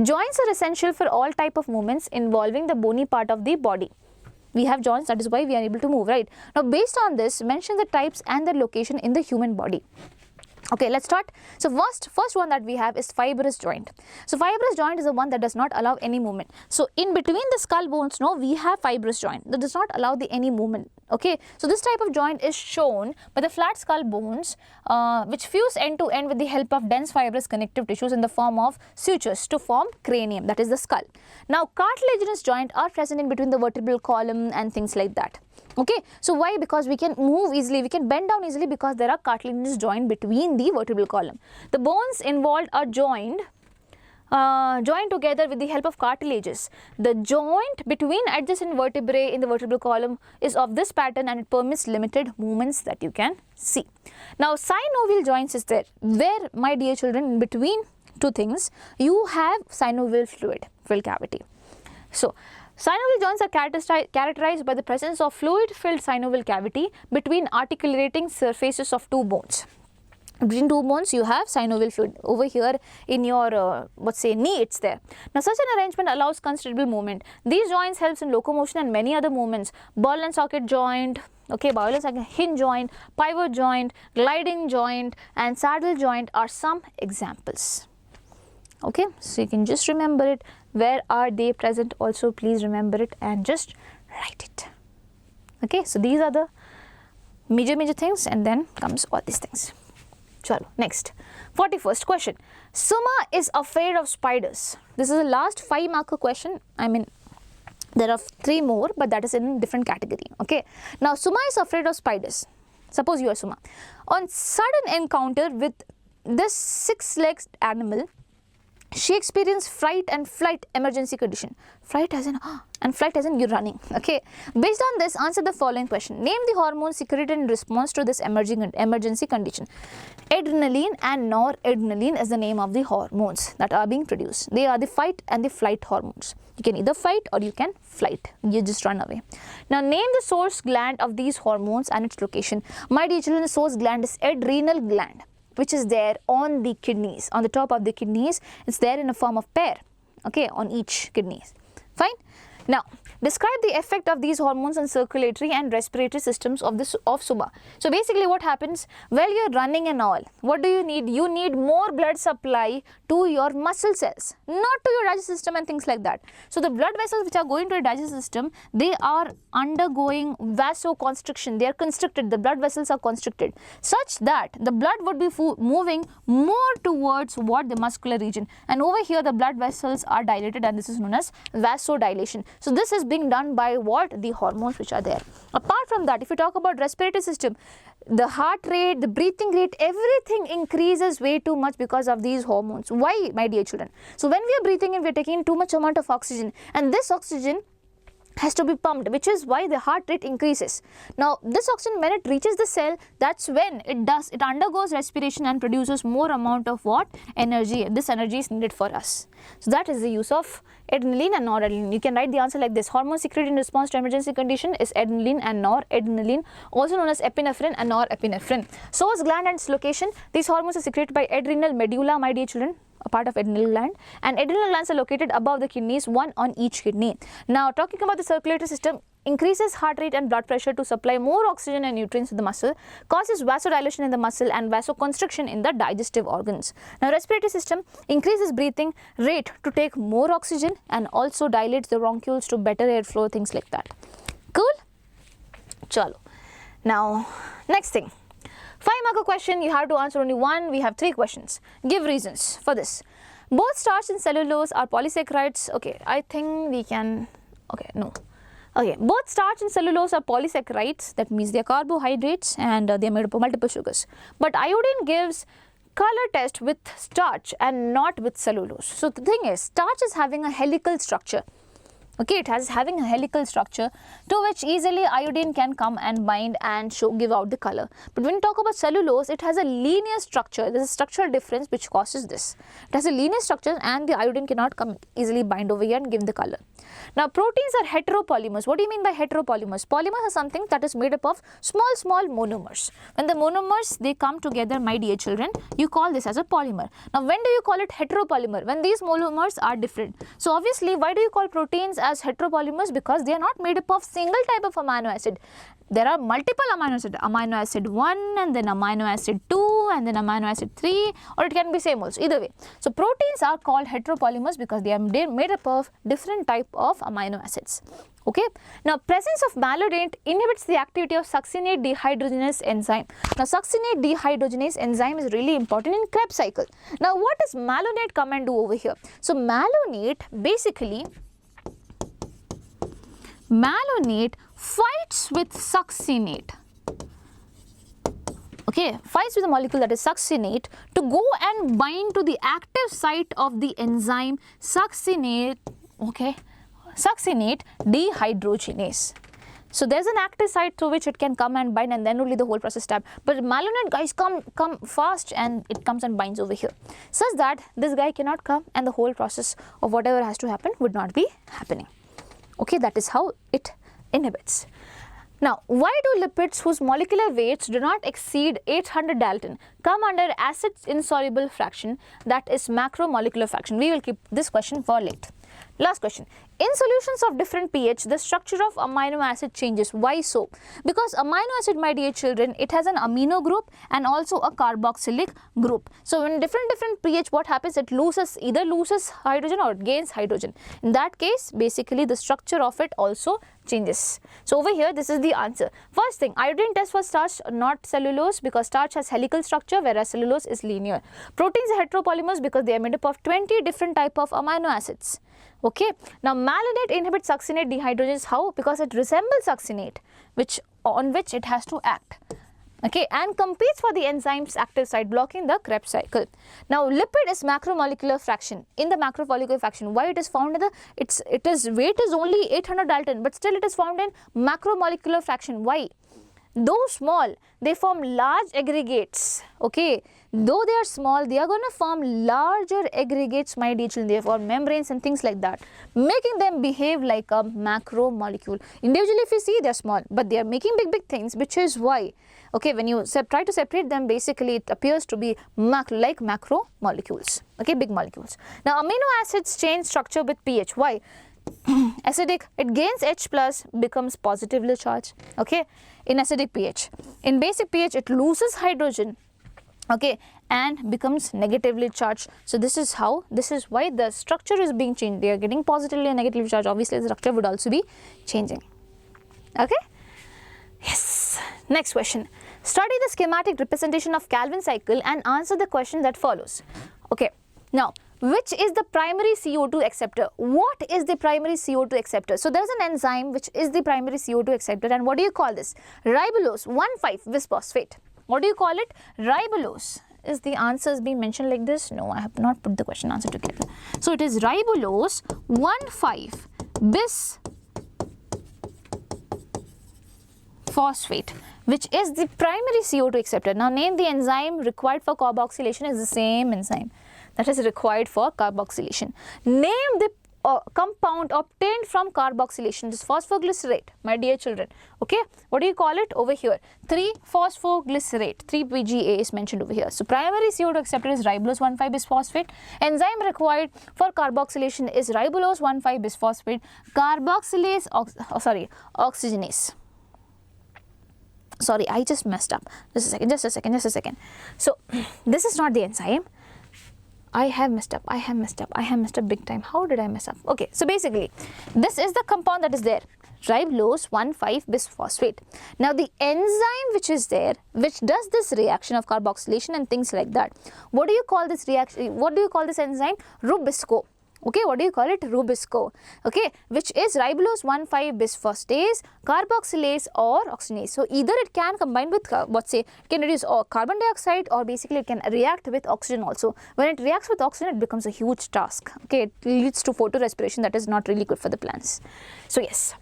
Joints are essential for all type of movements involving the bony part of the body. We have joints, that is why we are able to move, right? Now based on this, mention the types and their location in the human body. Okay, let's start. So first one that we have is fibrous joint. So fibrous joint is the one that does not allow any movement. So in between the skull bones, no, we have fibrous joint that does not allow any movement. Okay, so this type of joint is shown by the flat skull bones which fuse end to end with the help of dense fibrous connective tissues in the form of sutures to form cranium, that is the skull. Now cartilaginous joints are present in between the vertebral column and things like that. Okay, so why? Because we can move easily, we can bend down easily because there are cartilaginous joints between the vertebral column. The bones involved are joined together with the help of cartilages. The joint between adjacent vertebrae in the vertebral column is of this pattern and it permits limited movements that you can see. Now synovial joints is there, where, my dear children, in between 2 things you have synovial fluid cavity. So synovial joints are characterized by the presence of fluid-filled synovial cavity between articulating surfaces of 2 bones. Between 2 bones you have synovial fluid. Over here in your knee, it's there. Now such an arrangement allows considerable movement. These joints helps in locomotion and many other movements. Ball and socket joint, okay, ball and socket, hinge joint, pivot joint, gliding joint and saddle joint are some examples. Okay, so you can just remember it. Where are they present also? Please remember it and just write it. Okay, so these are the major things and then comes all these things. Chalo, next. 41st question. Suma is afraid of spiders. This is the last 5-marker question. I mean, there are 3 more, but that is in different category. Okay. Now, Suma is afraid of spiders. Suppose you are Suma. On sudden encounter with this 6-legged animal, She experienced fright and flight emergency condition. Fright as in and flight as in you're running. Okay. Based on this, answer the following question. Name the hormones secreted in response to this emergency condition. Adrenaline and noradrenaline is the name of the hormones that are being produced. They are the fight and the flight hormones. You can either fight or you can flight. You just run away. Now name the source gland of these hormones and its location. My dear children, the source gland is adrenal gland, which is there on the kidneys, on the top of the kidneys. It's there in a form of pair, okay, on each kidneys. Fine. Now, describe the effect of these hormones on circulatory and respiratory systems of SUBA. So basically what happens while you're running and all, what do you need? You need more blood supply to your muscle cells, not to your digestive system and things like that. So the blood vessels which are going to your digestive system, they are undergoing vasoconstriction. They are constricted. The blood vessels are constricted such that the blood would be moving more towards what the muscular region, and over here the blood vessels are dilated, and this is known as vasodilation. So this is being done by what? The hormones which are there. Apart from that, if you talk about respiratory system, the heart rate, the breathing rate, everything increases way too much because of these hormones. Why, my dear children? So when we are breathing in, we are taking in too much amount of oxygen, and this oxygen has to be pumped, which is why the heart rate increases. Now this oxygen, when it reaches the cell, that's when it undergoes respiration and produces more amount of what? Energy. This energy is needed for us. So that is the use of adrenaline and noradrenaline. You can write the answer like this. Hormones secreted in response to emergency condition is adrenaline and noradrenaline, also known as epinephrine and norepinephrine. Source gland and its location. These hormones are secreted by adrenal medulla, my dear children, a part of adrenal gland, and adrenal glands are located above the kidneys, one on each kidney. Now talking about the circulatory system, increases heart rate and blood pressure to supply more oxygen and nutrients to the muscle, causes vasodilation in the muscle and vasoconstriction in the digestive organs. Now respiratory system, increases breathing rate to take more oxygen and also dilates the bronchioles to better airflow, things like that. Cool? Chalo. Now next thing. 5-mark question, you have to answer only one. We have 3 questions. Give reasons for this. Both starch and cellulose are polysaccharides. Okay, I think we can, okay, no. Okay, both starch and cellulose are polysaccharides, that means they are carbohydrates and they are made up of multiple sugars. But iodine gives color test with starch and not with cellulose. So the thing is, starch is having a helical structure. Okay, it has having a helical structure to which easily iodine can come and bind and give out the color. But when you talk about cellulose, it has a linear structure. There is a structural difference which causes this. It has a linear structure and the iodine cannot come easily bind over here and give the color. Now proteins are heteropolymers. What do you mean by heteropolymers? Polymers are something that is made up of small monomers. When the monomers, they come together, my dear children, you call this as a polymer. Now when do you call it heteropolymer? When these monomers are different. So obviously, why do you call proteins as heteropolymers? Because they are not made up of single type of amino acid. There are multiple amino acid 1 and then amino acid 2 and then amino acid 3, or it can be same also, either way. So proteins are called heteropolymers because they are made up of different type of amino acids. Okay. Now presence of malodate inhibits the activity of succinate dehydrogenase enzyme. Now succinate dehydrogenase enzyme is really important in Krebs cycle. Now what does malonate come and do over here? So malonate basically fights with succinate. Okay, fights with a molecule that is succinate to go and bind to the active site of the enzyme succinate, okay, succinate dehydrogenase. So there's an active site through which it can come and bind, and then only the whole process start. But malonate guys come fast and it comes and binds over here, such that this guy cannot come and the whole process of whatever has to happen would not be happening. Okay, that is how it inhibits. Now, why do lipids whose molecular weights do not exceed 800 Dalton come under acid insoluble fraction, that is macromolecular fraction? We will keep this question for late. Last question. In solutions of different pH, the structure of amino acid changes. Why so? Because amino acid, my dear children, it has an amino group and also a carboxylic group. So in different pH, what happens? It either loses hydrogen or it gains hydrogen. In that case, basically the structure of it also changes. So over here, this is the answer. First thing, iodine test for starch, not cellulose, because starch has helical structure whereas cellulose is linear. Proteins are heteropolymers because they are made up of 20 different type of amino acids. Okay. Now malonate inhibits succinate dehydrogenase. How? Because it resembles succinate, on which it has to act. okay, and competes for the enzyme's active site, blocking the Krebs cycle. Now, lipid is macromolecular fraction. In the macromolecular fraction, why it is found in the, its weight is only 800 Dalton, but still it is found in macromolecular fraction. Why? Though small, they form large aggregates, okay. Though they are small, they are going to form larger aggregates, my dear children. They form membranes and things like that, making them behave like a macromolecule. Individually, if you see, they are small, but they are making big things, which is why, okay, when you try to separate them, basically it appears to be like macromolecules, okay, big molecules. Now, amino acids change structure with pH. Why? Acidic, it gains H plus, becomes positively charged, okay, in acidic pH. In basic pH, it loses hydrogen, okay, and becomes negatively charged. So this is why the structure is being changed. They are getting positively and negatively charged. Obviously, the structure would also be changing, okay. Yes. Next question. Study the schematic representation of Calvin cycle and answer the question that follows. Okay. Now, which is the primary CO2 acceptor? What is the primary CO2 acceptor? So, there is an enzyme which is the primary CO2 acceptor, and what do you call this? Ribulose 1,5-bisphosphate. What do you call it? Ribulose. Is the answers being mentioned like this? No, I have not put the question answer together. So, it is ribulose 1,5-bisphosphate, which is the primary CO2 acceptor. Now, name the enzyme required for carboxylation. Is the same enzyme that is required for carboxylation. Name the compound obtained from carboxylation. This phosphoglycerate, my dear children. Okay, what do you call it over here? 3-phosphoglycerate. 3-PGA is mentioned over here. So, primary CO2 acceptor is ribulose 1,5-bisphosphate. Enzyme required for carboxylation is ribulose 1,5-bisphosphate. Carboxylase, oxygenase. Sorry, I just messed up. Just a second. So, this is not the enzyme. I have messed up big time. How did I mess up? Okay, so basically, this is the compound that is there, ribulose 1,5-bisphosphate. Now, the enzyme which is there, which does this reaction of carboxylation and things like that, what do you call this reaction? What do you call this enzyme? Rubisco. Okay, what do you call it? Rubisco. Okay, which is ribulose 1,5-bisphosphate, carboxylase or oxygenase. So, either it can combine with it can reduce carbon dioxide, or basically it can react with oxygen also. When it reacts with oxygen, it becomes a huge task. Okay, it leads to photorespiration that is not really good for the plants. So, yes.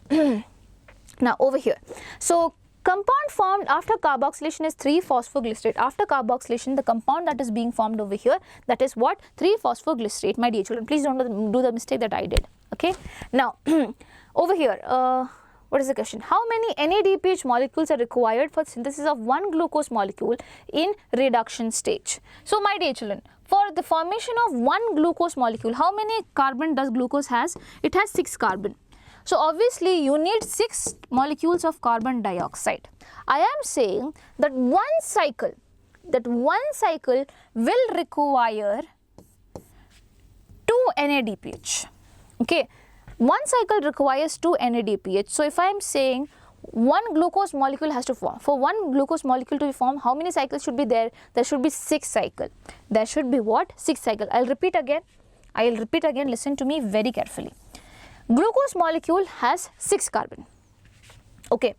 Now, over here. So, compound formed after carboxylation is 3-phosphoglycerate. After carboxylation, the compound that is being formed over here, that is what? 3-phosphoglycerate, my dear children. Please don't do the mistake that I did. Okay. Now, over here, what is the question? How many NADPH molecules are required for synthesis of one glucose molecule in reduction stage? So, my dear children, for the formation of one glucose molecule, how many carbon does glucose has? It has 6 carbon. So, obviously, you need 6 molecules of carbon dioxide. I am saying that one cycle will require 2 NADPH. Okay, one cycle requires 2 NADPH. So, if I am saying one glucose molecule has to form, for one glucose molecule to be formed, how many cycles should be there? There should be 6 cycles. There should be what? 6 cycles. I will repeat again. Listen to me very carefully. Glucose molecule has 6 carbon. Okay.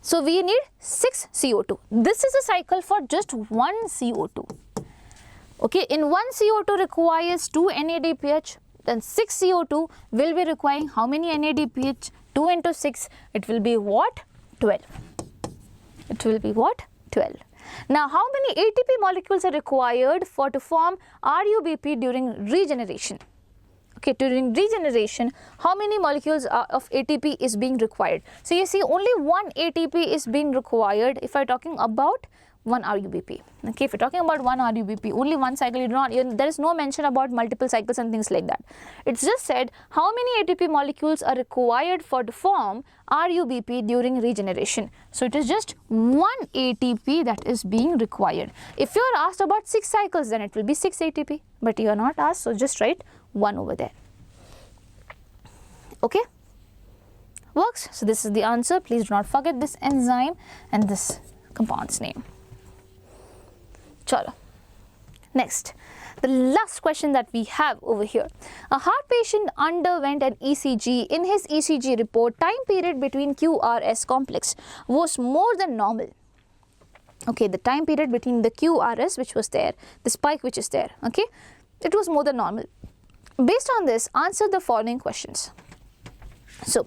So, we need 6 CO2. This is a cycle for just one CO2. Okay. In one CO2 requires 2 NADPH. Then 6 CO2 will be requiring how many NADPH? 2 into 6. It will be what? 12. It will be what? 12. Now, how many ATP molecules are required to form RUBP during regeneration? Okay, during regeneration, how many molecules of ATP is being required? So, you see only one ATP is being required if I am talking about one RUBP. Okay, if you are talking about one RUBP, only one cycle, there is no mention about multiple cycles and things like that. It's just said how many ATP molecules are required to form RUBP during regeneration. So, it is just one ATP that is being required. If you are asked about 6 cycles, then it will be 6 ATP, but you are not asked, so just write 1 over there. Okay, works. So, this is the answer. Please do not forget this enzyme and this compound's name. Chalo. Next, the last question that we have over here. A heart patient underwent an ECG. In his ECG report, time period between QRS complex was more than normal. Okay, the time period between the QRS which was there, the spike which is there, okay, it was more than normal. Based on this, answer the following questions. So,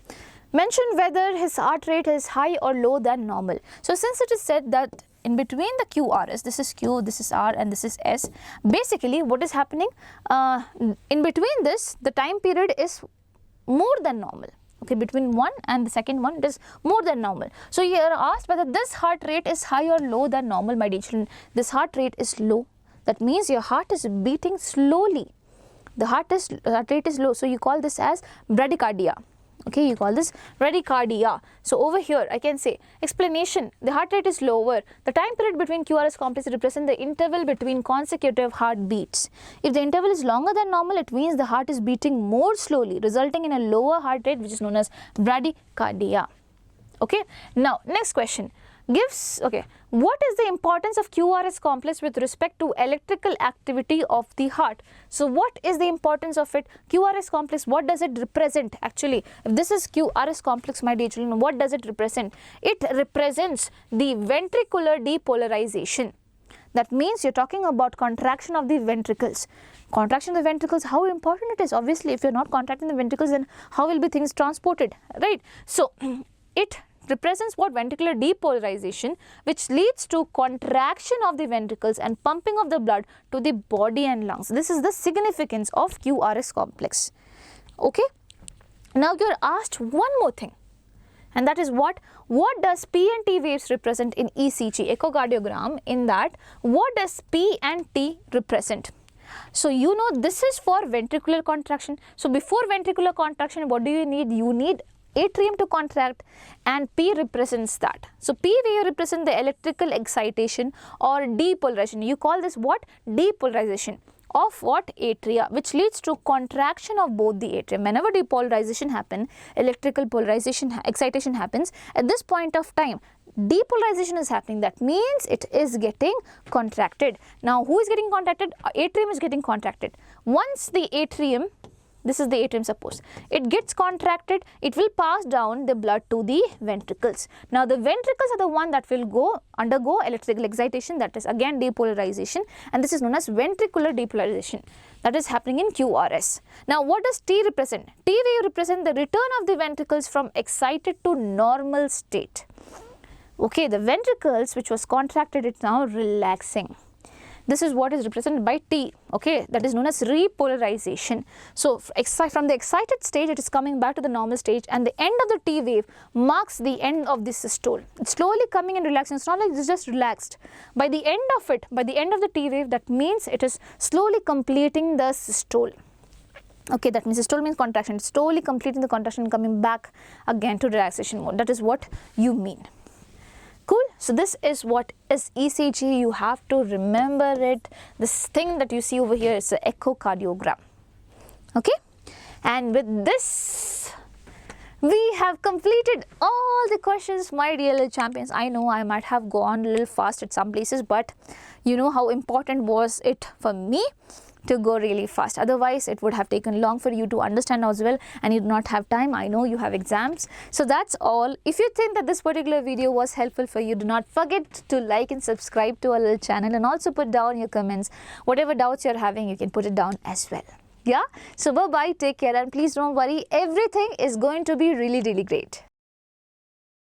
mention whether his heart rate is high or low than normal. So, since it is said that in between the QRS, this is Q, this is R and this is S, basically what is happening, in between this, the time period is more than normal. Okay, between one and the second one, it is more than normal. So, you are asked whether this heart rate is high or low than normal, my dear children. This heart rate is low. That means your heart is beating slowly. The heart rate is low. So, you call this as bradycardia. Okay, you call this bradycardia. So, over here I can say explanation, the heart rate is lower. The time period between QRS complex represents the interval between consecutive heartbeats. If the interval is longer than normal, it means the heart is beating more slowly, resulting in a lower heart rate which is known as bradycardia. Okay, now next question. What is the importance of QRS complex with respect to electrical activity of the heart? So, what is the importance of it? QRS complex, what does it represent actually? If this is QRS complex, my dear children, what does it represent? It represents the ventricular depolarization. That means you are talking about contraction of the ventricles. Contraction of the ventricles, how important it is? Obviously, if you are not contracting the ventricles, then how will be things transported, right? So, it represents what? Ventricular depolarization, which leads to contraction of the ventricles and pumping of the blood to the body and lungs. This is the significance of QRS complex. Okay. Now you are asked one more thing, and that is what does P and T waves represent in ECG, echocardiogram? In that, what does P and T represent? So, you know this is for ventricular contraction. So, before ventricular contraction, what do you need? You need atrium to contract, and P represents that. So, P wave represents the electrical excitation or depolarization. You call this what? Depolarization of what? Atria, which leads to contraction of both the atrium. Whenever depolarization happens, electrical polarization, excitation happens, at this point of time, depolarization is happening. That means it is getting contracted. Now, who is getting contracted? Atrium is getting contracted. Once the atrium, this is the atrium, suppose it gets contracted, it will pass down the blood to the ventricles. Now, the ventricles are the one that will undergo electrical excitation, that is again depolarization, and this is known as ventricular depolarization, that is happening in QRS. Now, what does T represent? T wave represent the return of the ventricles from excited to normal state. Okay, the ventricles which was contracted, it's now relaxing. This is what is represented by T, okay, that is known as repolarization. So, from the excited stage, it is coming back to the normal stage, and the end of the T wave marks the end of the systole. It's slowly coming and relaxing. It's not like it's just relaxed. By the end of it, by the end of the T wave, that means it is slowly completing the systole. Okay, that means systole means contraction. It's slowly completing the contraction and coming back again to relaxation mode. That is what you mean. Cool. So, this is what is ECG. You have to remember it. This thing that you see over here is the echocardiogram. Okay. And with this, we have completed all the questions, my dear little champions. I know I might have gone a little fast at some places, but you know how important was it for me to go really fast. Otherwise, it would have taken long for you to understand as well, and you do not have time. I know you have exams. So, that's all. If you think that this particular video was helpful for you, do not forget to like and subscribe to our little channel, and also put down your comments. Whatever doubts you are having, you can put it down as well. Yeah. So, bye-bye. Take care, and please don't worry. Everything is going to be really, really great.